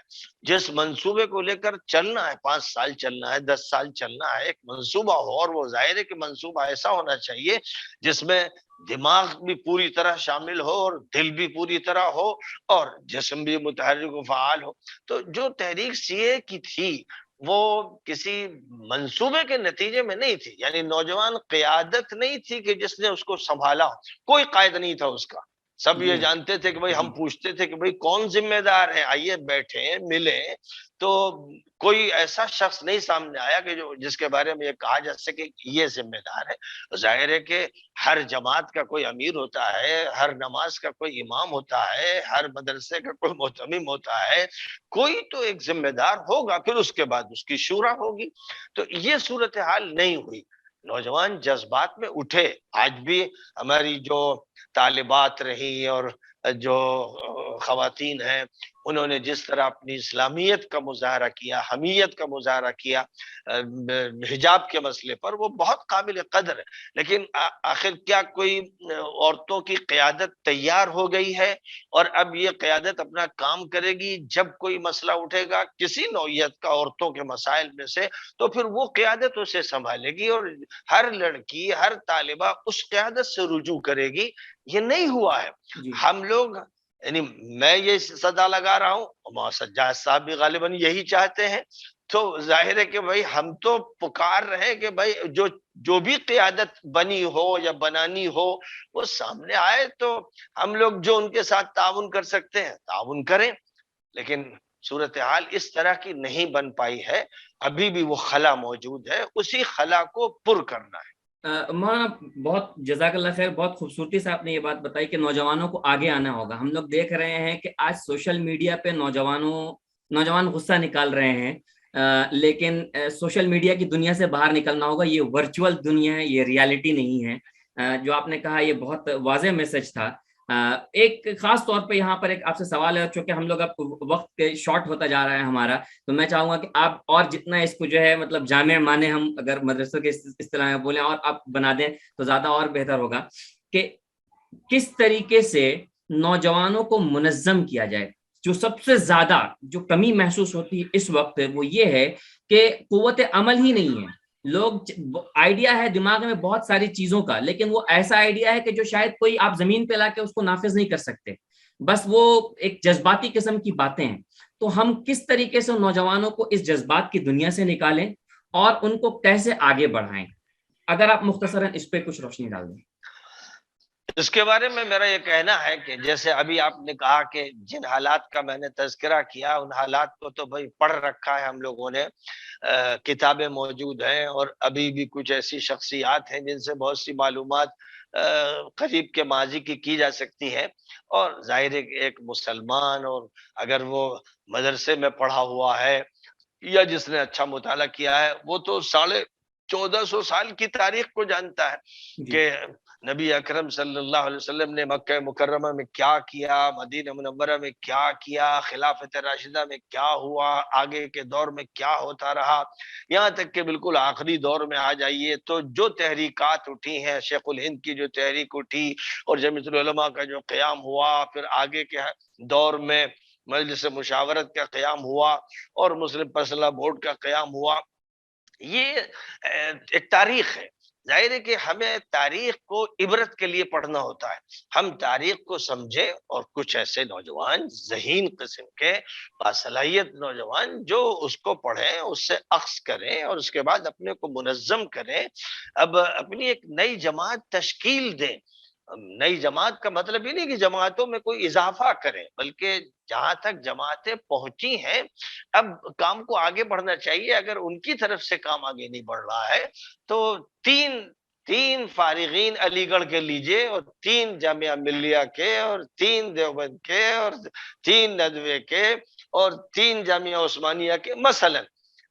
جس منصوبے کو لے کر چلنا ہے، 5 سال چلنا ہے، 10 سال چلنا ہے، ایک منصوبہ ہو، اور وہ ظاہر ہے کہ منصوبہ ایسا ہونا چاہیے جس میں دماغ بھی پوری طرح شامل ہو اور دل بھی پوری طرح ہو اور جسم بھی متحرک و فعال ہو۔ تو جو تحریک سی اے کی تھی وہ کسی منصوبے کے نتیجے میں نہیں تھی، یعنی نوجوان قیادت نہیں تھی کہ جس نے اس کو سنبھالا، کوئی قائد نہیں تھا اس کا، سب جی یہ ہاں جانتے تھے کہ بھئی جی ہم پوچھتے تھے کہ بھئی کون ذمہ دار ہے، آئیے بیٹھیں ملیں، تو کوئی ایسا شخص نہیں سامنے آیا کہ جو جس کے بارے میں یہ کہا جا سکے کہ یہ ذمہ دار ہے۔ ظاہر ہے کہ ہر جماعت کا کوئی امیر ہوتا ہے، ہر نماز کا کوئی امام ہوتا ہے، ہر مدرسے کا کوئی مہتمم ہوتا ہے، کوئی تو ایک ذمہ دار ہوگا، پھر اس کے بعد اس کی شورا ہوگی۔ تو یہ صورتحال نہیں ہوئی، نوجوان جذبات میں اٹھے۔ آج بھی ہماری جو طالبات رہی اور جو خواتین ہیں انہوں نے جس طرح اپنی اسلامیت کا مظاہرہ کیا، حمیت کا مظاہرہ کیا حجاب کے مسئلے پر، وہ بہت قابل قدر ہے، لیکن آخر کیا کوئی عورتوں کی قیادت تیار ہو گئی ہے اور اب یہ قیادت اپنا کام کرے گی؟ جب کوئی مسئلہ اٹھے گا کسی نوعیت کا عورتوں کے مسائل میں سے تو پھر وہ قیادت اسے سنبھالے گی اور ہر لڑکی، ہر طالبہ اس قیادت سے رجوع کرے گی۔ یہ نہیں ہوا ہے۔ جی ہم لوگ، یعنی میں یہ صدا لگا رہا ہوں، مولانا سجاد صاحب بھی غالباً یہی چاہتے ہیں، تو ظاہر ہے کہ بھائی ہم تو پکار رہے ہیں کہ بھائی جو بھی قیادت بنی ہو یا بنانی ہو وہ سامنے آئے، تو ہم لوگ جو ان کے ساتھ تعاون کر سکتے ہیں تعاون کریں، لیکن صورتحال اس طرح کی نہیں بن پائی ہے، ابھی بھی وہ خلا موجود ہے، اسی خلا کو پر کرنا ہے۔ مولانا بہت جزاک اللہ خیر، بہت خوبصورتی سے آپ نے یہ بات بتائی کہ نوجوانوں کو آگے آنا ہوگا۔ ہم لوگ دیکھ رہے ہیں کہ آج سوشل میڈیا پہ نوجوان غصہ نکال رہے ہیں، لیکن سوشل میڈیا کی دنیا سے باہر نکلنا ہوگا، یہ ورچوئل دنیا ہے، یہ ریالٹی نہیں ہے۔ جو آپ نے کہا یہ بہت واضح میسج تھا۔ ایک خاص طور پہ یہاں پر ایک آپ سے سوال ہے، چونکہ ہم لوگ اب وقت شارٹ ہوتا جا رہا ہے ہمارا، تو میں چاہوں گا کہ آپ اور جتنا اس کو جو ہے مطلب جامع مانے، ہم اگر مدرسوں کے اصطلاح میں بولیں اور آپ بنا دیں تو زیادہ اور بہتر ہوگا، کہ کس طریقے سے نوجوانوں کو منظم کیا جائے۔ جو سب سے زیادہ جو کمی محسوس ہوتی ہے اس وقت وہ یہ ہے کہ قوت عمل ہی نہیں ہے۔ لوگ آئیڈیا ہے دماغ میں بہت ساری چیزوں کا، لیکن وہ ایسا آئیڈیا ہے کہ جو شاید کوئی آپ زمین پہ لا کے اس کو نافذ نہیں کر سکتے، بس وہ ایک جذباتی قسم کی باتیں ہیں۔ تو ہم کس طریقے سے نوجوانوں کو اس جذبات کی دنیا سے نکالیں اور ان کو کیسے آگے بڑھائیں؟ اگر آپ مختصراً اس پہ کچھ روشنی ڈال دیں۔ اس کے بارے میں میرا یہ کہنا ہے کہ جیسے ابھی آپ نے کہا کہ جن حالات کا میں نے تذکرہ کیا ان حالات کو تو بھائی پڑھ رکھا ہے ہم لوگوں نے، کتابیں موجود ہیں اور ابھی بھی کچھ ایسی شخصیات ہیں جن سے بہت سی معلومات قریب کے ماضی کی جا سکتی ہے، اور ظاہر ہے کہ ایک مسلمان اور اگر وہ مدرسے میں پڑھا ہوا ہے یا جس نے اچھا مطالعہ کیا ہے وہ تو 1450 سال کی تاریخ کو جانتا ہے جی کہ نبی اکرم صلی اللہ علیہ وسلم نے مکہ مکرمہ میں کیا کیا، مدینہ منورہ میں کیا کیا، خلافت راشدہ میں کیا ہوا، آگے کے دور میں کیا ہوتا رہا، یہاں تک کہ بالکل آخری دور میں آ جائیے تو جو تحریکات اٹھی ہیں، شیخ الہند کی جو تحریک اٹھی اور جمیعۃ العلماء کا جو قیام ہوا، پھر آگے کے دور میں مجلس مشاورت کا قیام ہوا اور مسلم فیصلہ بورڈ کا قیام ہوا، یہ ایک تاریخ ہے۔ ظاہر ہے کہ ہمیں تاریخ کو عبرت کے لیے پڑھنا ہوتا ہے. ہم تاریخ کو سمجھے اور کچھ ایسے نوجوان ذہین قسم کے باصلاحیت نوجوان جو اس کو پڑھیں, اس سے اخذ کریں اور اس کے بعد اپنے کو منظم کریں, اب اپنی ایک نئی جماعت تشکیل دیں. نئی جماعت کا مطلب یہ نہیں کہ جماعتوں میں کوئی اضافہ کریں, بلکہ جہاں تک جماعتیں پہنچی ہیں اب کام کو آگے بڑھنا چاہیے. اگر ان کی طرف سے کام آگے نہیں بڑھ رہا ہے تو تین فارغین علی گڑھ کے لیجئے اور 3 جامعہ ملیہ کے اور 3 دیوبند کے اور 3 ندوے کے اور 3 جامعہ عثمانیہ کے. مثلا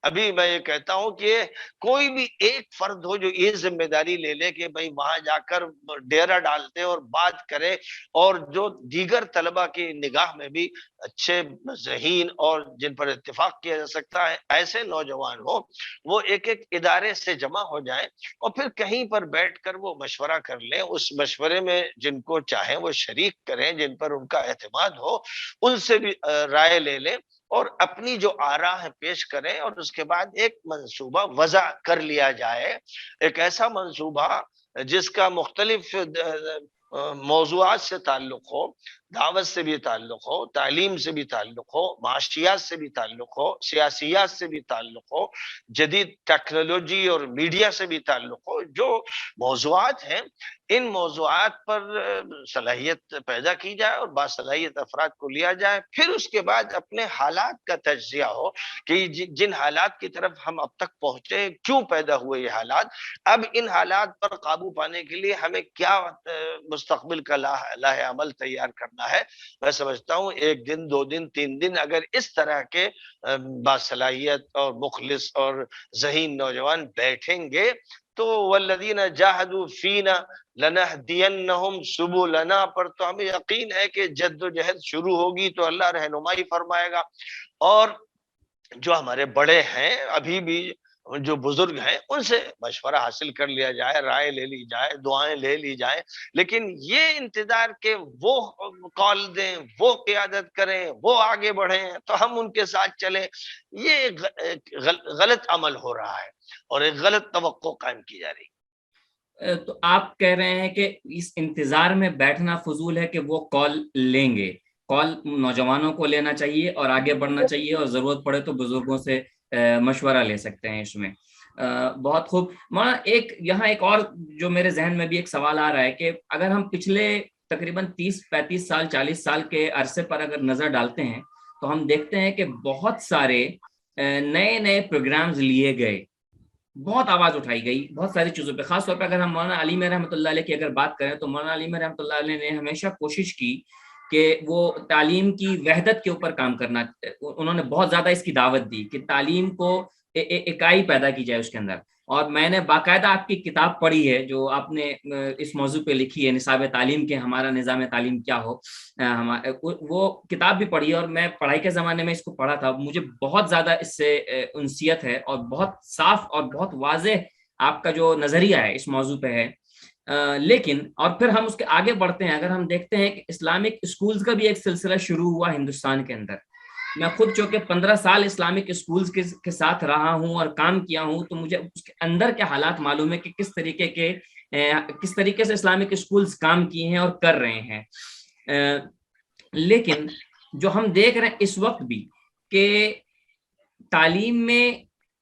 ابھی میں یہ کہتا ہوں کہ کوئی بھی ایک فرد ہو جو یہ ذمہ داری لے لے کہ بھائی وہاں جا کر ڈیرا ڈالتے اور بات کرے, اور جو دیگر طلبہ کی نگاہ میں بھی اچھے ذہین اور جن پر اتفاق کیا جا سکتا ہے ایسے نوجوان ہو, وہ ایک ایک ادارے سے جمع ہو جائیں اور پھر کہیں پر بیٹھ کر وہ مشورہ کر لیں. اس مشورے میں جن کو چاہیں وہ شریک کریں, جن پر ان کا اعتماد ہو ان سے بھی رائے لے لیں اور اپنی جو آراء ہے پیش کریں, اور اس کے بعد ایک منصوبہ وضع کر لیا جائے. ایک ایسا منصوبہ جس کا مختلف موضوعات سے تعلق ہو, دعوت سے بھی تعلق ہو, تعلیم سے بھی تعلق ہو, معاشیات سے بھی تعلق ہو, سیاسیات سے بھی تعلق ہو, جدید ٹیکنالوجی اور میڈیا سے بھی تعلق ہو. جو موضوعات ہیں ان موضوعات پر صلاحیت پیدا کی جائے اور باصلاحیت افراد کو لیا جائے. پھر اس کے بعد اپنے حالات کا تجزیہ ہو کہ جن حالات کی طرف ہم اب تک پہنچے, کیوں پیدا ہوئے یہ حالات, اب ان حالات پر قابو پانے کے لیے ہمیں کیا مستقبل کا لاہ عمل تیار کرنا ہے. میں سمجھتا ہوں 1 دن 2 دن 3 دن اگر اس طرح کے باصلاحیت اور مخلص اور ذہین نوجوان بیٹھیں گے تو والذین جاہدوا فینا لنہدینہم سبلنا پر تو ہمیں یقین ہے کہ جد و جہد شروع ہوگی تو اللہ رہنمائی فرمائے گا. اور جو ہمارے بڑے ہیں ابھی بھی جو بزرگ ہیں ان سے مشورہ حاصل کر لیا جائے, رائے لے لی جائے, دعائیں لے لی جائیں. لیکن یہ انتظار کہ وہ قول دیں, وہ قیادت کریں, وہ آگے بڑھیں تو ہم ان کے ساتھ چلیں, یہ غلط عمل ہو رہا ہے اور ایک غلط توقع قائم کی جا رہی ہے. تو آپ کہہ رہے ہیں کہ اس انتظار میں بیٹھنا فضول ہے کہ وہ کال لیں گے. کال نوجوانوں کو لینا چاہیے اور آگے بڑھنا چاہیے, اور ضرورت پڑے تو بزرگوں سے مشورہ لے سکتے ہیں اس میں. بہت خوب مولانا. یہاں ایک اور جو میرے ذہن میں بھی ایک سوال آ رہا ہے کہ اگر ہم پچھلے تقریباً 30-35 سال 40 سال کے عرصے پر اگر نظر ڈالتے ہیں تو ہم دیکھتے ہیں کہ بہت سارے نئے نئے پروگرامز لیے گئے, بہت آواز اٹھائی گئی بہت ساری چیزوں پہ. خاص طور پہ اگر ہم مولانا علی میاں رحمۃ اللہ علیہ کی اگر بات کریں تو مولانا علی میاں رحمۃ اللہ علیہ نے ہمیشہ کوشش کی کہ وہ تعلیم کی وحدت کے اوپر کام کرنا. انہوں نے بہت زیادہ اس کی دعوت دی کہ تعلیم کو اکائی پیدا کی جائے اس کے اندر. اور میں نے باقاعدہ آپ کی کتاب پڑھی ہے جو آپ نے اس موضوع پہ لکھی ہے, نصاب تعلیم کے ہمارا نظام تعلیم کیا ہو, وہ کتاب بھی پڑھی ہے اور میں پڑھائی کے زمانے میں اس کو پڑھا تھا. مجھے بہت زیادہ اس سے انسیت ہے اور بہت صاف اور بہت واضح آپ کا جو نظریہ ہے اس موضوع پہ ہے. لیکن اور پھر ہم اس کے آگے بڑھتے ہیں, اگر ہم دیکھتے ہیں کہ اسلامک اسکولز کا بھی ایک سلسلہ شروع ہوا ہندوستان کے اندر. میں خود چونکہ 15 سال اسلامک اسکولز کے ساتھ رہا ہوں اور کام کیا ہوں تو مجھے اس کے اندر کے حالات معلوم ہے کہ کس طریقے سے اسلامک اسکولز کام کیے ہیں اور کر رہے ہیں. لیکن جو ہم دیکھ رہے ہیں اس وقت بھی کہ تعلیم میں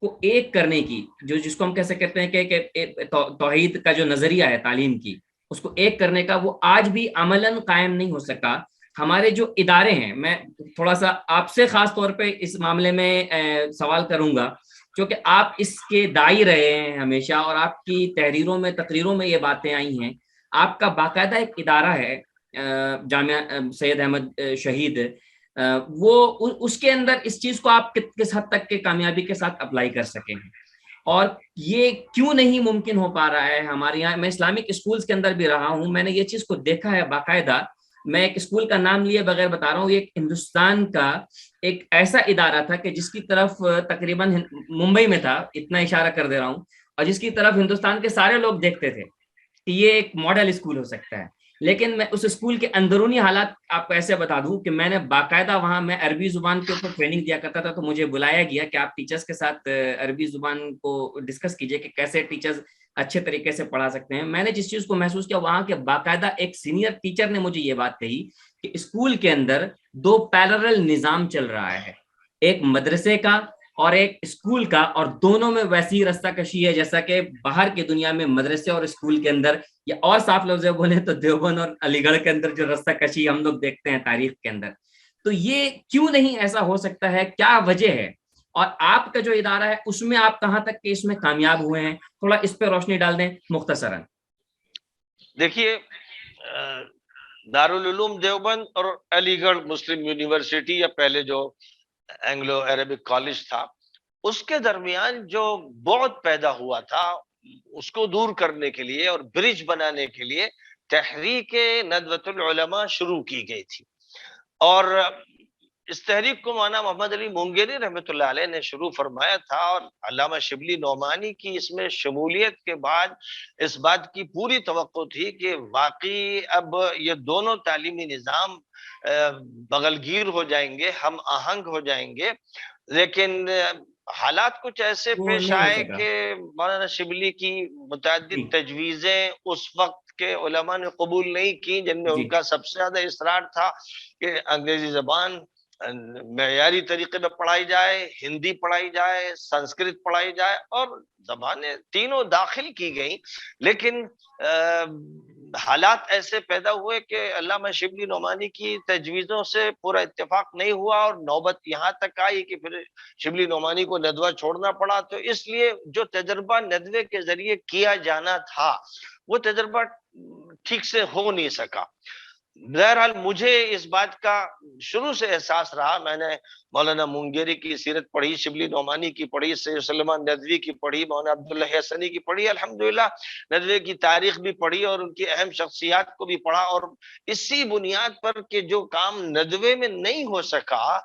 کو ایک کرنے کی جس کو ہم کیسے کہتے ہیں کہ توحید کا جو نظریہ ہے تعلیم کی, اس کو ایک کرنے کا وہ آج بھی عملاً قائم نہیں ہو سکا. ہمارے جو ادارے ہیں, میں تھوڑا سا آپ سے خاص طور پہ اس معاملے میں سوال کروں گا کیونکہ آپ اس کے داعی رہے ہیں ہمیشہ اور آپ کی تحریروں میں تقریروں میں یہ باتیں آئی ہیں. آپ کا باقاعدہ ایک ادارہ ہے جامعہ سید احمد شہید, وہ اس کے اندر اس چیز کو آپ کس حد تک کے کامیابی کے ساتھ اپلائی کر سکیں ہیں, اور یہ کیوں نہیں ممکن ہو پا رہا ہے ہمارے یہاں. میں اسلامک اسکولز کے اندر بھی رہا ہوں, میں نے یہ چیز کو دیکھا ہے باقاعدہ. میں ایک اسکول کا نام لیے بغیر بتا رہا ہوں, یہ ہندوستان کا ایک ایسا ادارہ تھا کہ جس کی طرف تقریباً ممبئی میں تھا, اتنا اشارہ کر دے رہا ہوں, اور جس کی طرف ہندوستان کے سارے لوگ دیکھتے تھے کہ یہ ایک ماڈل اسکول ہو سکتا ہے. لیکن میں اس اسکول کے اندرونی حالات آپ کو ایسے بتا دوں کہ میں نے باقاعدہ وہاں میں عربی زبان کے اوپر ٹریننگ دیا کرتا تھا، تو مجھے بلایا گیا کہ آپ ٹیچرز کے ساتھ عربی زبان کو ڈسکس کیجئے کہ کیسے ٹیچرز اچھے طریقے سے پڑھا سکتے ہیں. میں نے جس چیز کو محسوس کیا، وہاں کے باقاعدہ ایک سینئر ٹیچر نے مجھے یہ بات کہی کہ اسکول کے اندر 2 پیرلل نظام چل رہا ہے، ایک مدرسے کا اور ایک اسکول کا، اور دونوں میں ویسی رستہ کشی ہے جیسا کہ باہر کی دنیا میں مدرسے اور اسکول کے اندر، یا اور صاف لفظ بولیں تو دیوبند اور علی گڑھ کے اندر جو رستہ کشی ہم لوگ دیکھتے ہیں تاریخ کے اندر. تو یہ کیوں نہیں ایسا ہو سکتا ہے؟ کیا وجہ ہے؟ اور آپ کا جو ادارہ ہے اس میں آپ کہاں تک کہ اس میں کامیاب ہوئے ہیں؟ تھوڑا اس پہ روشنی ڈال دیں مختصراً. دیکھیے، دارالعلوم دیوبند اور علی گڑھ مسلم یونیورسٹی یا پہلے جو اینگلو عربک کالج تھا، اس کے درمیان جو بعد پیدا ہوا تھا اس کو دور کرنے کے لیے اور برج بنانے کے لیے تحریک ندوۃ العلماء شروع کی گئی تھی. اور اس تحریک کو مولانا محمد علی مونگیری رحمۃ اللہ علیہ نے شروع فرمایا تھا، اور علامہ شبلی نعمانی کی اس میں شمولیت کے بعد اس بات کی پوری توقع تھی کہ واقعی اب یہ دونوں تعلیمی نظام بغل گیر ہو جائیں گے، ہم آہنگ ہو جائیں گے. لیکن حالات کچھ ایسے وہ پیش نہیں ہو آئے سکا. کہ مولانا شبلی کی متعدد جی تجویزیں اس وقت کے علماء نے قبول نہیں کی، جن میں جی ان کا سب سے زیادہ اصرار تھا کہ انگریزی زبان معیاری طریقے میں پڑھائی جائے، ہندی پڑھائی جائے، سنسکرت پڑھائی جائے، اور زبانیں تینوں داخل کی گئیں. لیکن حالات ایسے پیدا ہوئے کہ علامہ شبلی نعمانی کی تجویزوں سے پورا اتفاق نہیں ہوا، اور نوبت یہاں تک آئی کہ پھر شبلی نعمانی کو ندوہ چھوڑنا پڑا. تو اس لیے جو تجربہ ندوے کے ذریعے کیا جانا تھا وہ تجربہ ٹھیک سے ہو نہیں سکا. بہرحال مجھے اس بات کا شروع سے احساس رہا. میں نے مولانا مونگیری کی سیرت پڑھی، شبلی نعمانی کی پڑھی، سید سلیمان ندوی کی پڑھی، مولانا عبداللہ حسنی کی پڑھی، الحمدللہ ندوے کی تاریخ بھی پڑھی اور ان کی اہم شخصیات کو بھی پڑھا. اور اسی بنیاد پر کہ جو کام ندوے میں نہیں ہو سکا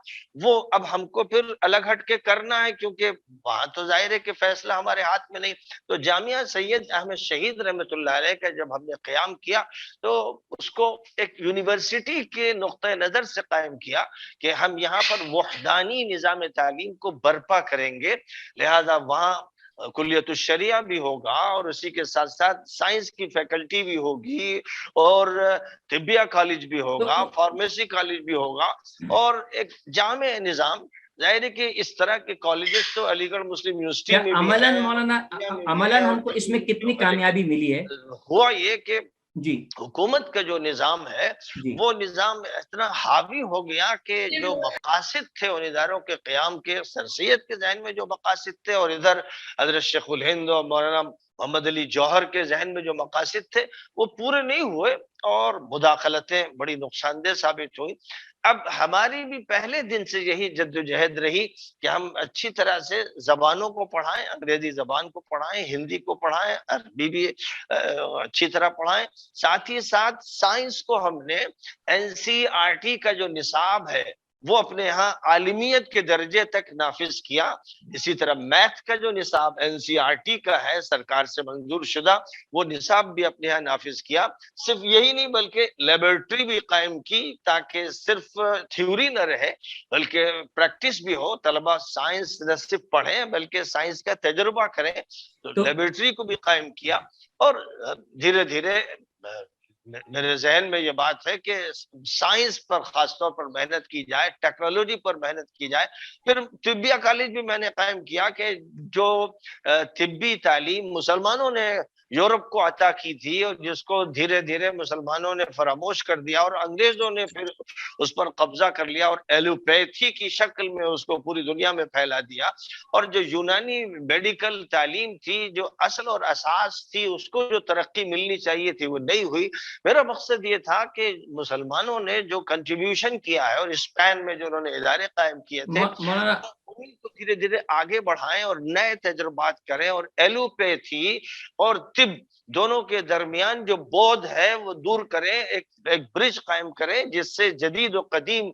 وہ اب ہم کو پھر الگ ہٹ کے کرنا ہے، کیونکہ وہاں تو ظاہر ہے کہ فیصلہ ہمارے ہاتھ میں نہیں. تو جامعہ سید احمد شہید رحمۃ اللہ علیہ کا جب ہم نے قیام کیا تو اس کو ایک یونیورسٹی کے نقطۂ نظر سے قائم کیا کہ ہم یہاں پر وحدانی نظام تعلیم کو برپا کریں گے. لہذا وہاں کلیت الشریعہ بھی ہوگا، اور اسی کے ساتھ ساتھ سائنس کی فیکلٹی بھی ہوگی، اور طبیہ کالج بھی ہوگا، تو فارمیسی کالج بھی ہوگا، اور ایک جامع نظام. ظاہر ہے کہ اس طرح کے کالجز تو علی گڑھ مسلم یونیورسٹی کیا میں بھی عملاً ہے، مولانا انڈیا میں بھی ہے، عملاً اور ہم کو اس میں جو کتنی کامیابی ملی ہے؟ ہوا یہ کہ جی حکومت کا جو نظام ہے جی وہ نظام اتنا حاوی ہو گیا کہ جو مقاصد تھے ان اداروں کے قیام کے، سر سید کے ذہن میں جو مقاصد تھے، اور ادھر حضرت شیخ الہند اور مولانا محمد علی جوہر کے ذہن میں جو مقاصد تھے وہ پورے نہیں ہوئے، اور مداخلتیں بڑی نقصان دہ ثابت ہوئی. اب ہماری بھی پہلے دن سے یہی جدوجہد رہی کہ ہم اچھی طرح سے زبانوں کو پڑھائیں، انگریزی زبان کو پڑھائیں، ہندی کو پڑھائیں، عربی بھی اچھی طرح پڑھائیں. ساتھ ہی ساتھ سائنس کو ہم نے NCERT کا جو نصاب ہے وہ اپنے یہاں عالمیت کے درجے تک نافذ کیا. اسی طرح میتھ کا جو نصاب NCERT کا ہے سرکار سے منظور شدہ، وہ نصاب بھی اپنے یہاں نافذ کیا. صرف یہی نہیں بلکہ لیبورٹری بھی قائم کی تاکہ صرف تھیوری نہ رہے بلکہ پریکٹس بھی ہو. طلبہ سائنس نہ صرف پڑھیں بلکہ سائنس کا تجربہ کریں. تو تو لیبورٹری کو بھی قائم کیا. اور دھیرے دھیرے میرے ذہن میں یہ بات ہے کہ سائنس پر خاص طور پر محنت کی جائے، ٹیکنالوجی پر محنت کی جائے. پھر طبیہ کالج بھی میں نے قائم کیا کہ جو طبی تعلیم مسلمانوں نے یورپ کو عطا کی تھی اور جس کو دھیرے دھیرے مسلمانوں نے فراموش کر دیا اور انگریزوں نے پھر اس پر قبضہ کر لیا اور ایلوپیتھی کی شکل میں اس کو پوری دنیا میں پھیلا دیا. اور جو یونانی میڈیکل تعلیم تھی، جو اصل اور اساس تھی، اس کو جو ترقی ملنی چاہیے تھی وہ نہیں ہوئی. میرا مقصد یہ تھا کہ مسلمانوں نے جو کنٹریبیوشن کیا ہے اور اسپین میں جو انہوں نے ادارے قائم کیے تھے مولانا ان کو دھیرے دھیرے آگے بڑھائیں اور نئے تجربات کریں. اور ایلوپیتھی اور طب دونوں کے درمیان جو بود ہے وہ دور کریں, ایک برج قائم کریں جس سے جدید و قدیم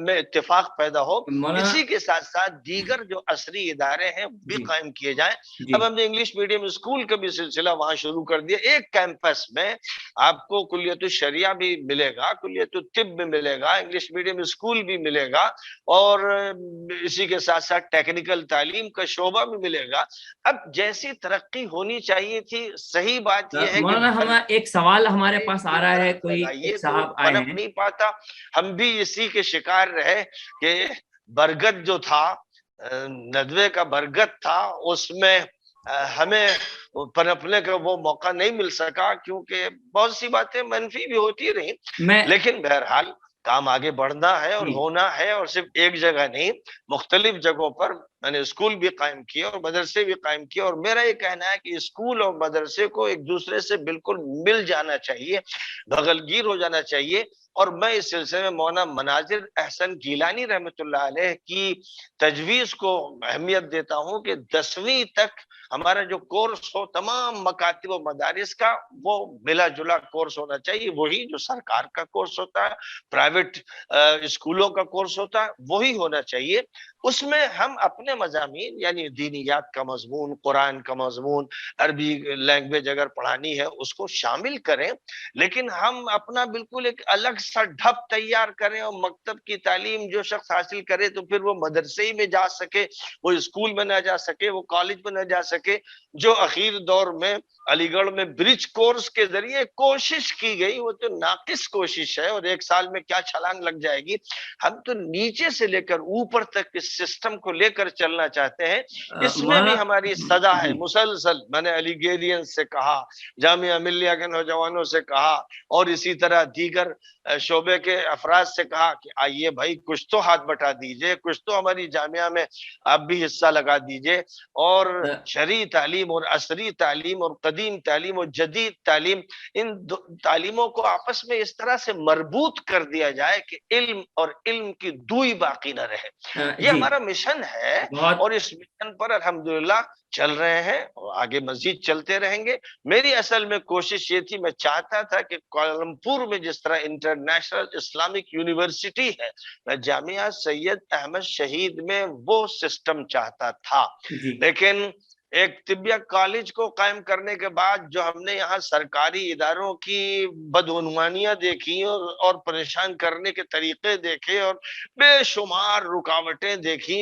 میں اتفاق پیدا ہو. اسی کے ساتھ ساتھ دیگر جو عصری ادارے ہیں بھی قائم کیے جائیں. اب ہم نے انگلش میڈیم اسکول کا بھی سلسلہ وہاں شروع کر دیا. ایک کیمپس میں آپ کو کلیت الشریعہ بھی ملے گا, کلیت الطب بھی ملے گا, انگلش میڈیم اسکول بھی ملے گا, اور اسی کے ساتھ ساتھ ٹیکنیکل تعلیم کا شعبہ بھی ملے گا. اب جیسی ترقی ہونی چاہیے تھی, صحیح بات یہ ہے مولانا ہمارا ایک سوال ہمارے پاس آ رہا ہے, کوئی ایک صاحب آئے ہیں, نہیں پاتا. ہم بھی اسی کے شکار رہے کہ برگد جو تھا, ندوے کا برگد تھا, اس میں ہمیں پنپنے کا وہ موقع نہیں مل سکا, کیونکہ بہت سی باتیں منفی بھی ہوتی رہی. لیکن بہرحال کام آگے بڑھنا ہے اور ہونا ہے, اور صرف ایک جگہ نہیں, مختلف جگہوں پر میں نے اسکول بھی قائم کیے اور مدرسے بھی قائم کیے. اور میرا یہ کہنا ہے کہ اسکول اور مدرسے کو ایک دوسرے سے بالکل مل جانا چاہیے, بغل گیر ہو جانا چاہیے. اور میں اس سلسلے میں مولانا مناظر احسن گیلانی رحمۃ اللہ علیہ کی تجویز کو اہمیت دیتا ہوں کہ 10ویں تک ہمارا جو کورس ہو تمام مکاتب و مدارس کا, وہ ملا جلا کورس ہونا چاہیے. وہی جو سرکار کا کورس ہوتا ہے, پرائیویٹ اسکولوں کا کورس ہوتا ہے, وہی ہونا چاہیے. اس میں ہم اپنے مضامین یعنی دینیات کا مضمون, قرآن کا مضمون, عربی لینگویج اگر پڑھانی ہے اس کو شامل کریں, لیکن ہم اپنا بالکل ایک الگ سا ڈھب تیار کریں, اور مکتب کی تعلیم جو شخص حاصل کرے تو پھر وہ مدرسے ہی میں جا سکے, وہ اسکول میں نہ جا سکے, وہ کالج میں نہ جا سکے. جو اخیر دور میں علی گڑھ میں برج کورس کے ذریعے کوشش کی گئی, وہ تو ناقص کوشش ہے, اور 1 سال میں کیا چھلانگ لگ جائے گی. ہم تو نیچے سے لے کر اوپر تک اس سسٹم کو لے کر چلنا چاہتے ہیں. اس میں بھی ہماری سزا ہے مسلسل. میں نے علی گیرین سے کہا, جامعہ ملیہ کے نوجوانوں سے کہا, اور اسی طرح دیگر شعبے کے افراد سے کہا کہ آئیے بھائی کچھ تو ہاتھ بٹا دیجئے, کچھ تو ہماری جامعہ میں آپ بھی حصہ لگا دیجئے, اور شرعی تعلیم اور عصری تعلیم اور قدیم تعلیم اور جدید تعلیم, ان تعلیموں کو آپس میں اس طرح سے مربوط کر دیا جائے کہ علم اور علم کی دوئی باقی نہ رہے. یہ ہمارا مشن ہے, اور اس مشن پر الحمدللہ چل رہے ہیں اور آگے مزید چلتے رہیں گے. میری اصل میں کوشش یہ تھی, میں چاہتا تھا کہ کوالالمپور میں جس طرح انٹرنیشنل اسلامک یونیورسٹی ہے, میں جامعہ سید احمد شہید میں وہ سسٹم چاہتا تھا. لیکن ایک طبیہ کالج کو قائم کرنے کے بعد جو ہم نے یہاں سرکاری اداروں کی بدعنوانیاں دیکھی اور پریشان کرنے کے طریقے دیکھے, اور بے شمار رکاوٹیں دیکھی,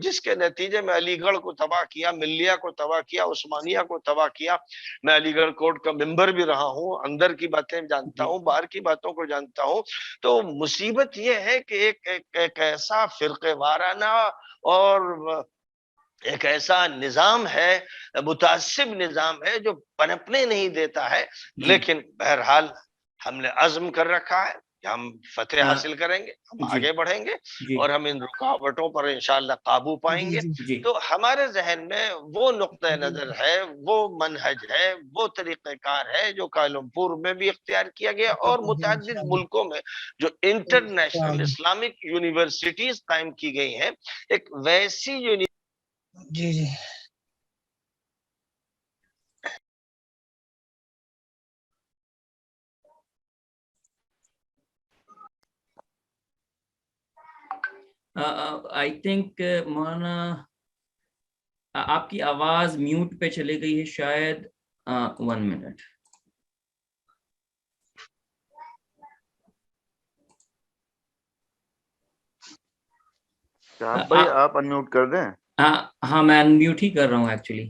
جس کے نتیجے میں علی گڑھ کو تباہ کیا, ملیہ کو تباہ کیا, عثمانیہ کو تباہ کیا. میں علی گڑھ کورٹ کا ممبر بھی رہا ہوں, اندر کی باتیں جانتا ہوں, باہر کی باتوں کو جانتا ہوں. تو مصیبت یہ ہے کہ ایک ایسا فرقے وارانہ اور ایک ایسا نظام ہے, متعصب نظام ہے, جو پنپنے نہیں دیتا ہے. لیکن بہرحال ہم نے عزم کر رکھا ہے کہ ہم فتح حاصل کریں گے, ہم آگے بڑھیں گے, اور ہم ان رکاوٹوں پر انشاءاللہ قابو پائیں گے. تو ہمارے ذہن میں وہ نقطہ نظر ہے, وہ منہج ہے, وہ طریقہ کار ہے جو کوالالمپور میں بھی اختیار کیا گیا, اور متعدد ملکوں میں جو انٹرنیشنل اسلامک یونیورسٹیز قائم کی گئی ہیں. ایک ویسی جی جی آئی تھنک مولانا آپ کی آواز میوٹ پہ چلی گئی ہے شاید. 1 منٹ. صاحب بھائی آپ انمیوٹ کر دیں. ہاں میں انمیوٹ ہی کر رہا ہوں ایکچولی,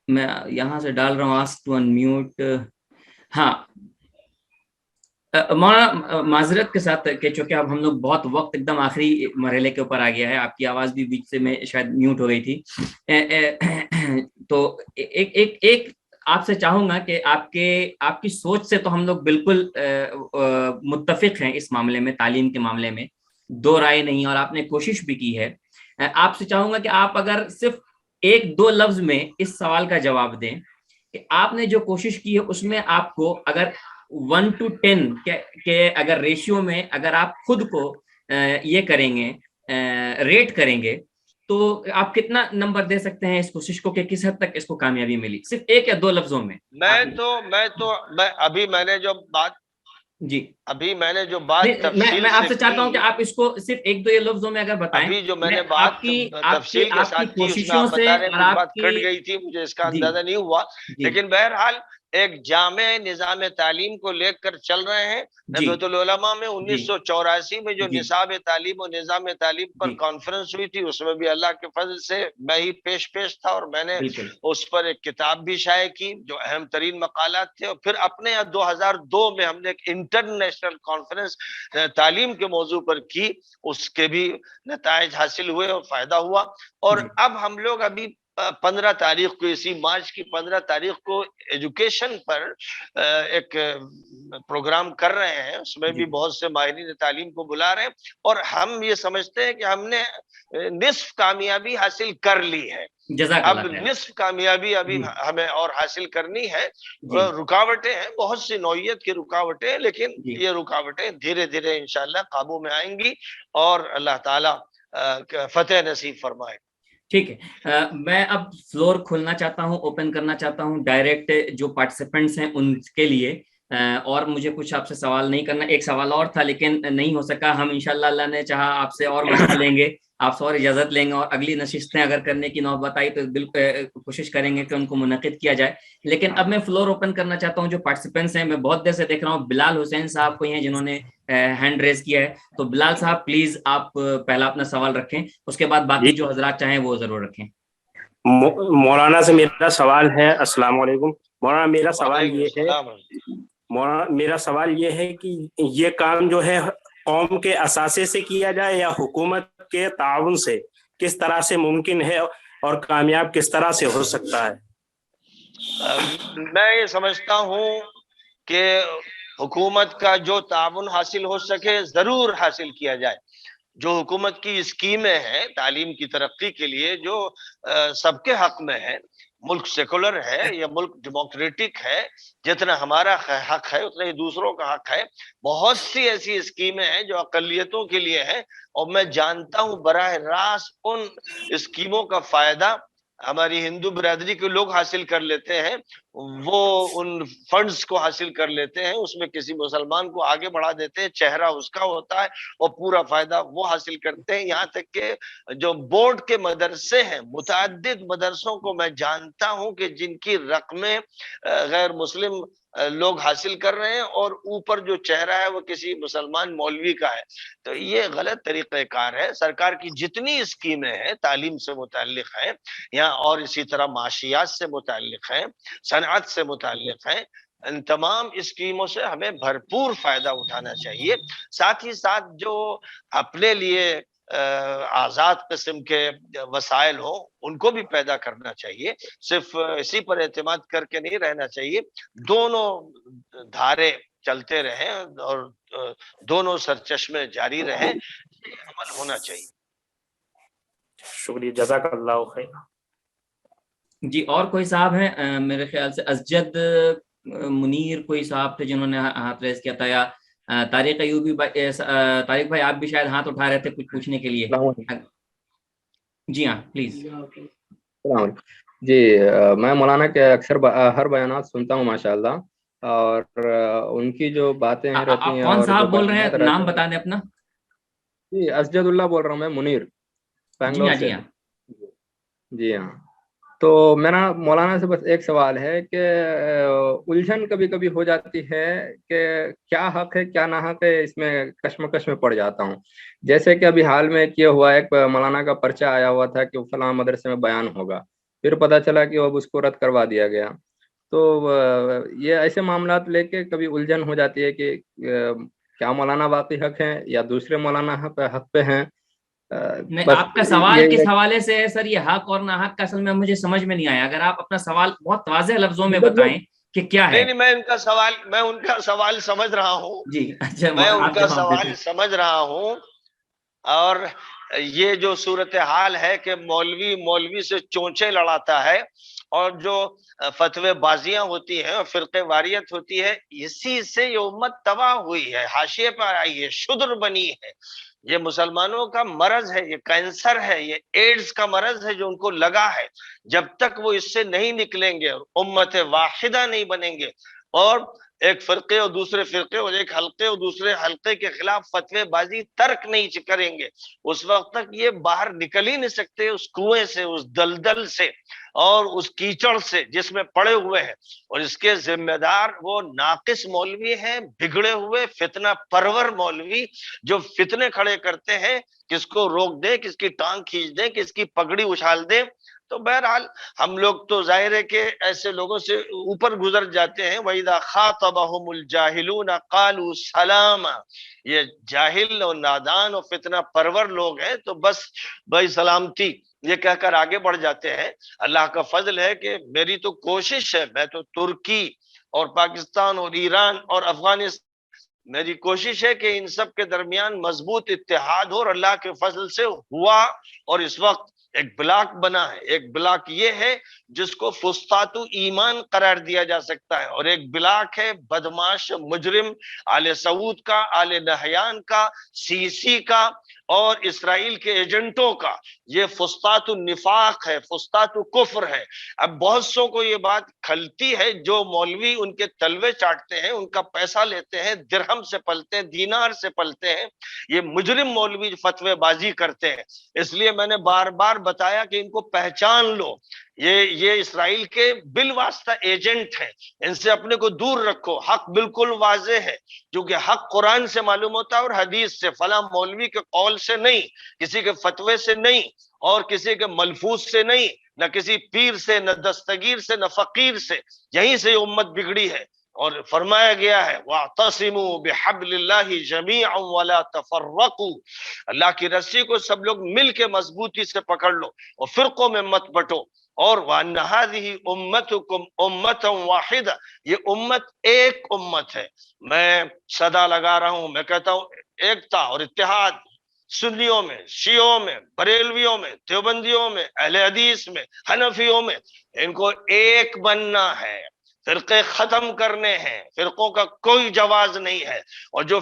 میں یہاں سے ڈال رہا ہوں آسک ٹو انمیوٹ. ہاں مولانا معذرت کے ساتھ کہ چونکہ اب ہم لوگ بہت وقت ایک دم آخری مرحلے کے اوپر آ گیا ہے, آپ کی آواز بھی بیچ سے میں شاید میوٹ ہو گئی تھی. تو ایک آپ سے چاہوں گا کہ آپ کی سوچ سے تو ہم لوگ بالکل متفق ہیں اس معاملے میں, تعلیم کے معاملے میں دو رائے نہیں, اور آپ نے کوشش بھی کی ہے. آپ سے چاہوں گا کہ آپ اگر صرف 1-2 لفظ میں اس سوال کا جواب دیں کہ آپ نے جو کوشش کی ہے اس میں آپ کو اگر 1 to 10 کے اگر ریشیو میں اگر آپ خود کو یہ کریں گے, ریٹ کریں گے, تو آپ کتنا نمبر دے سکتے ہیں اس کوشش کو کہ کس حد تک اس کو کامیابی ملی؟ صرف ایک یا دو لفظوں میں. میں نے جو بات تفصیل میں آپ سے سے چاہتا ہوں کہ کی، آپ اس کو صرف ایک دو لفظوں میں اگر بتائیں. ابھی جو میں نے آپ بات کی تفصیل کے ساتھ کی اس میں آپ کوششوں سے بتا رہے ہیں اور کچھ آپ بات کی کٹ گئی تھی، مجھے اس کا جی اندازہ نہیں ہوا، جی لیکن بہرحال ایک جامع نظام تعلیم کو لے کر چل رہے ہیں. جی نبیت العلماء میں جی 1984 میں جو جی نصاب تعلیم و نظام تعلیم پر جی کانفرنس ہوئی تھی، اس میں بھی اللہ کے فضل سے میں ہی پیش تھا، اور میں نے بالکل اس پر ایک کتاب بھی شائع کی جو اہم ترین مقالات تھے. اور پھر اپنے یہاں 2002 میں ہم نے ایک انٹرنیشنل کانفرنس تعلیم کے موضوع پر کی، اس کے بھی نتائج حاصل ہوئے اور فائدہ ہوا. اور جی اب ہم لوگ ابھی 15 تاریخ کو، اسی مارچ کی 15 تاریخ کو ایجوکیشن پر ایک پروگرام کر رہے ہیں. اس میں بھی جی بہت سے ماہرین تعلیم کو بلا رہے ہیں، اور ہم یہ سمجھتے ہیں کہ ہم نے نصف کامیابی حاصل کر لی ہے. جزاک اب اللہ خیر. نصف کامیابی ابھی جی ہمیں اور حاصل کرنی ہے. جی رکاوٹیں ہیں، بہت سی نوعیت کی رکاوٹیں، لیکن جی یہ رکاوٹیں دھیرے دھیرے انشاءاللہ قابو میں آئیں گی، اور اللہ تعالیٰ فتح نصیب فرمائے. ٹھیک ہے. میں اب فلور کھولنا چاہتا ہوں، اوپن کرنا چاہتا ہوں ڈائریکٹ جو پارٹیسپینٹس ہیں ان کے لیے. اور مجھے کچھ آپ سے سوال نہیں کرنا، ایک سوال اور تھا لیکن نہیں ہو سکا. ہم انشاءاللہ اللہ نے چاہا آپ سے اور مشورہ لیں گے، آپ سے اور اجازت لیں گے، اور اگلی نشستیں اگر کرنے کی نوبت آئی تو بالکل کوشش کریں گے کہ ان کو منعقد کیا جائے. لیکن اب میں فلور اوپن کرنا چاہتا ہوں جو پارٹیسپینٹس ہیں. میں بہت دیر سے دیکھ رہا ہوں بلال حسین صاحب کوئی ہیں جنہوں نے ہینڈ ریز کیا ہے. تو بلال صاحب پلیز آپ پہلا اپنا سوال رکھیں، اس کے بعد باقی جو حضرات چاہیں وہ ضرور رکھیں. مولانا سے میرا سوال ہے. السلام علیکم مولانا. وعلیکم السلام. میرا سوال یہ ہے کہ یہ کام جو ہے قوم کے اثاثے سے کیا جائے یا حکومت کے تعاون سے، کس طرح سے ممکن ہے اور کامیاب کس طرح سے ہو سکتا ہے؟ میں یہ سمجھتا ہوں کہ حکومت کا جو تعاون حاصل ہو سکے ضرور حاصل کیا جائے. جو حکومت کی اسکیمیں ہیں تعلیم کی ترقی کے لیے، جو سب کے حق میں ہے، ملک سیکولر ہے یا ملک ڈیموکریٹک ہے، جتنا ہمارا حق ہے اتنا ہی دوسروں کا حق ہے. بہت سی ایسی اسکیمیں ہیں جو اقلیتوں کے لیے ہیں، اور میں جانتا ہوں براہ راست ان اسکیموں کا فائدہ ہماری ہندو برادری کے لوگ حاصل کر لیتے ہیں. وہ ان فنڈز کو حاصل کر لیتے ہیں، اس میں کسی مسلمان کو آگے بڑھا دیتے ہیں، چہرہ اس کا ہوتا ہے اور پورا فائدہ وہ حاصل کرتے ہیں. یہاں تک کہ جو بورڈ کے مدرسے ہیں، متعدد مدرسوں کو میں جانتا ہوں کہ جن کی رقمیں غیر مسلم لوگ حاصل کر رہے ہیں، اور اوپر جو چہرہ ہے وہ کسی مسلمان مولوی کا ہے. تو یہ غلط طریقہ کار ہے. سرکار کی جتنی اسکیمیں ہیں تعلیم سے متعلق ہیں، یا اور اسی طرح معاشیات سے متعلق ہیں، صنعت سے متعلق ہیں، ان تمام اسکیموں سے ہمیں بھرپور فائدہ اٹھانا چاہیے. ساتھ ہی ساتھ جو اپنے لیے آزاد قسم کے وسائل ہوں ان کو بھی پیدا کرنا چاہیے. صرف اسی پر اعتماد کر کے نہیں رہنا چاہیے. دونوں دھارے چلتے رہیں اور دونوں سرچشمے جاری رہیں، یہ عمل ہونا چاہیے. شکریہ، جزاک اللہ خیر. جی اور کوئی صاحب ہیں؟ میرے خیال سے اسجد منیر کوئی صاحب تھے جنہوں نے ہاتھ ریز کیا تھا، یا طارق ایوبی طارق بھائی آپ بھی شاید ہاتھ اٹھا رہے تھے کچھ پوچھنے کے لیے. جی ہاں پلیز. جی میں مولانا کے اکثر ہر بیانات سنتا ہوں ماشاءاللہ، اور ان کی جو باتیں رہتی آپ ہیں کون اور جو صاحب بول رہے بیانات ہیں؟ رہتے نام ہیں. بتا دیں اپنا. جی اسجد اللہ بول رہا ہوں میں، منیر، جی بنگلور ہاں سے. جی ہاں. جی ہاں. تو میرا مولانا سے بس ایک سوال ہے کہ الجھن کبھی کبھی ہو جاتی ہے کہ کیا حق ہے کیا نہ حق ہے، اس میں کشمکش میں پڑ جاتا ہوں. جیسے کہ ابھی حال میں کیا ہوا ایک مولانا کا پرچہ آیا ہوا تھا کہ فلاں مدرسے میں بیان ہوگا، پھر پتہ چلا کہ اب اس کو رد کروا دیا گیا. تو یہ ایسے معاملات لے کے کبھی الجھن ہو جاتی ہے کہ کیا مولانا واقعی حق ہیں یا دوسرے مولانا حق پہ ہیں. نہیں، بس آپ کا سوال یہی کس ہے. حوالے سے ہے سر؟ یہ حق اور نہ حق کا اصل میں مجھے سمجھ میں نہیں آیا. اگر آپ اپنا سوال بہت واضح لفظوں میں بتائیں کہ کیا ہے. نہیں، میں ان کا سوال سمجھ رہا ہوں. جی اچھا، میں ان آپ کا جواب دیتے سوال ہیں. سمجھ رہا ہوں. اور یہ جو صورتحال ہے کہ مولوی سے چونچے لڑاتا ہے، اور جو فتوی بازیاں ہوتی ہیں اور فرقے واریت ہوتی ہے، اسی سے یہ امت تباہ ہوئی ہے، حاشیے پر آئی ہے، شدر بنی ہے. یہ مسلمانوں کا مرض ہے، یہ کینسر ہے، یہ ایڈز کا مرض ہے جو ان کو لگا ہے. جب تک وہ اس سے نہیں نکلیں گے اور امت واحدہ نہیں بنیں گے اور ایک فرقے اور دوسرے فرقے اور ایک حلقے اور دوسرے حلقے کے خلاف فتوی بازی ترک نہیں کریں گے، اس وقت تک یہ باہر نکل ہی نہیں سکتے اس کنویں سے، اس دلدل سے اور اس کیچڑ سے جس میں پڑے ہوئے ہیں. اور اس کے ذمہ دار وہ ناقص مولوی ہیں، بگڑے ہوئے فتنہ پرور مولوی جو فتنے کھڑے کرتے ہیں، کس کو روک دیں، کس کی ٹانگ کھینچ دیں، کس کی پگڑی اچھال دیں. تو بہرحال ہم لوگ تو ظاہر ہے کہ ایسے لوگوں سے اوپر گزر جاتے ہیں. وَإِذَا خَاطَبَهُمُ الْجَاهِلُونَ قَالُوا سَلَامًا. یہ جاہل اور نادان اور فتنہ پرور لوگ ہیں تو بس بھائی سلامتی یہ کہہ کر آگے بڑھ جاتے ہیں. اللہ کا فضل ہے کہ میری تو کوشش ہے، میں تو ترکی اور پاکستان اور ایران اور افغانستان، میری کوشش ہے کہ ان سب کے درمیان مضبوط اتحاد ہو، اور اللہ کے فضل سے ہوا. اور اس وقت ایک بلاک بنا ہے. ایک بلاک یہ ہے جس کو فسطاط ایمان قرار دیا جا سکتا ہے، اور ایک بلاک ہے بدماش مجرم آل سعود کا، آل نہیان کا، سی سی کا اور اسرائیل کے ایجنٹوں کا. یہ فسطاط النفاق ہے، فسطاط کفر ہے. اب بہت سو کو یہ بات کھلتی ہے، جو مولوی ان کے تلوے چاٹتے ہیں، ان کا پیسہ لیتے ہیں، درہم سے پلتے ہیں، دینار سے پلتے ہیں. یہ مجرم مولوی فتوی بازی کرتے ہیں. اس لیے میں نے بار بار بتایا کہ ان کو پہچان لو، یہ اسرائیل کے بالواسطہ ایجنٹ ہیں، ان سے اپنے کو دور رکھو. حق بالکل واضح ہے، کیونکہ حق قرآن سے معلوم ہوتا ہے اور حدیث سے، فلاں مولوی کے قول سے نہیں، کسی کے فتوے سے نہیں، اور کسی کے ملفوظ سے نہیں، نہ کسی پیر سے، نہ دستگیر سے، نہ فقیر سے. یہیں سے امت بگڑی ہے. اور فرمایا گیا ہے وَاعْتَصِمُوا بِحَبْلِ اللَّهِ جَمِيعًا وَلَا تَفَرَّقُوا. اللہ کی رسی کو سب لوگ مل کے مضبوطی سے پکڑ لو اور فرقوں میں مت بٹو. اور وَأَنَّ هَذِهِ أُمَّتُكُمْ أُمَّةً وَاحِدَةً، یہ امت ایک امت ہے. میں صدا لگا رہا ہوں، میں کہتا ہوں ایکتا اور اتحاد، سنیوں میں، شیعوں میں، بریلویوں میں، دیوبندیوں میں، اہل حدیث میں، حنفیوں میں، ان کو ایک بننا ہے. فرقے ختم کرنے ہیں، فرقوں کا کوئی جواز نہیں ہے. اور جو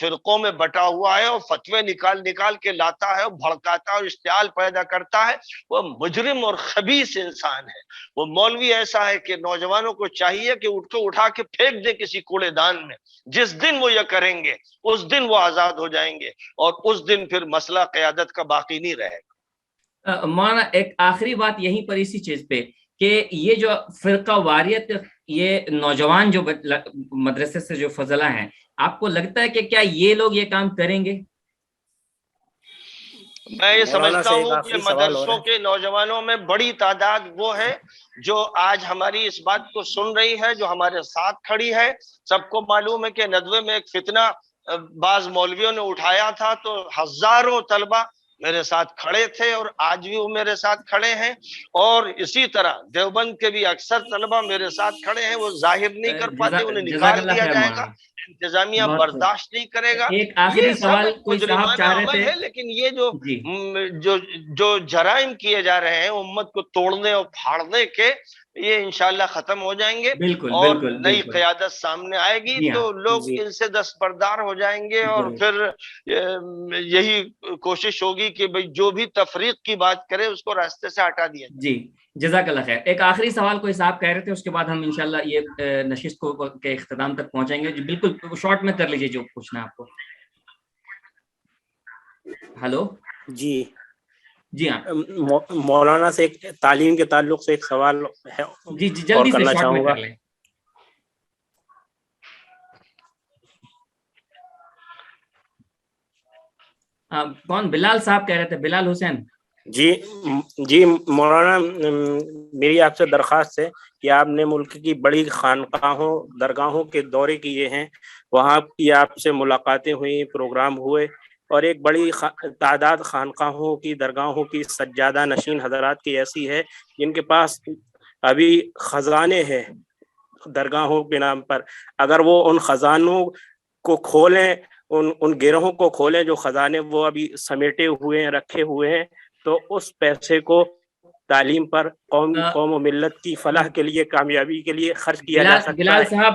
فرقوں میں بٹا ہوا ہے اور فتوے نکال کے لاتا ہے اور بھڑکاتا ہے اور اشتعال پیدا کرتا ہے، وہ مجرم اور خبیث انسان ہے. وہ مولوی ایسا ہے کہ نوجوانوں کو چاہیے کہ اٹھا کے پھینک دے کسی کوڑے دان میں. جس دن وہ یہ کریں گے اس دن وہ آزاد ہو جائیں گے، اور اس دن پھر مسئلہ قیادت کا باقی نہیں رہے گا. مولانا ایک آخری بات یہیں پر اسی چیز پہ کہ یہ جو فرقہ واریت، یہ نوجوان جو مدرسے سے جو فضلہ ہیں، آپ کو لگتا ہے کہ کیا یہ لوگ یہ کام کریں گے؟ میں یہ سمجھتا ہوں کہ مدرسوں کے نوجوانوں میں بڑی تعداد وہ ہے جو آج ہماری اس بات کو سن رہی ہے، جو ہمارے ساتھ کھڑی ہے. سب کو معلوم ہے کہ ندوے میں ایک فتنہ بعض مولویوں نے اٹھایا تھا، تو ہزاروں طلبہ میرے ساتھ کھڑے تھے اور آج بھی وہ میرے ساتھ کھڑے ہیں. اور اسی طرح دیوبند کے بھی اکثر طلبہ میرے ساتھ کھڑے ہیں. وہ ظاہر نہیں کر پاتے، انہیں نکال دیا جائے گا، انتظامیہ برداشت نہیں کرے گا. ایک آخری سوال کوئی صاحب چاہ رہے تھے، لیکن یہ جو جرائم کیے جا رہے ہیں امت کو توڑنے اور پھاڑنے کے، یہ انشاءاللہ ختم ہو جائیں گے. اور نئی قیادت سامنے آئے گی تو لوگ ان سے دستبردار ہو جائیں گے. اور پھر یہی کوشش ہوگی کہ بھئی جو بھی تفریق کی بات کرے اس کو راستے سے ہٹا دیا جائے. جی جزاک اللہ خیر. ایک آخری سوال کوئی صاحب کہہ رہے تھے، اس کے بعد ہم انشاءاللہ یہ نشست کے اختتام تک پہنچیں گے. جی بالکل شارٹ میں کر لیجئے جو پوچھنا ہے آپ کو. ہلو جی جی ہاں مولانا سے ایک تعلیم کے تعلق سے ایک سوال ہے، جی جلدی سے شارٹ میں کر لیں. کون؟ بلال صاحب کہہ رہے تھے، بلال حسین. جی مولانا، میری آپ سے درخواست ہے کہ آپ نے ملک کی بڑی خانقاہوں درگاہوں کے دورے کیے ہیں، وہاں کی آپ سے ملاقاتیں ہوئی، پروگرام ہوئے، اور ایک بڑی تعداد خانقاہوں کی درگاہوں کی سجادہ نشین حضرات کی ایسی ہے جن کے پاس ابھی خزانے ہیں درگاہوں کے نام پر. اگر وہ ان خزانوں کو کھولیں، ان گروہوں کو کھولیں جو خزانے وہ ابھی سمیٹے ہوئے ہیں، رکھے ہوئے ہیں، تو اس پیسے کو تعلیم پر، قوم و ملت کی فلاح کے لیے، کامیابی کے لیے خرچ کیا جا سکتا ہے. بلال صاحب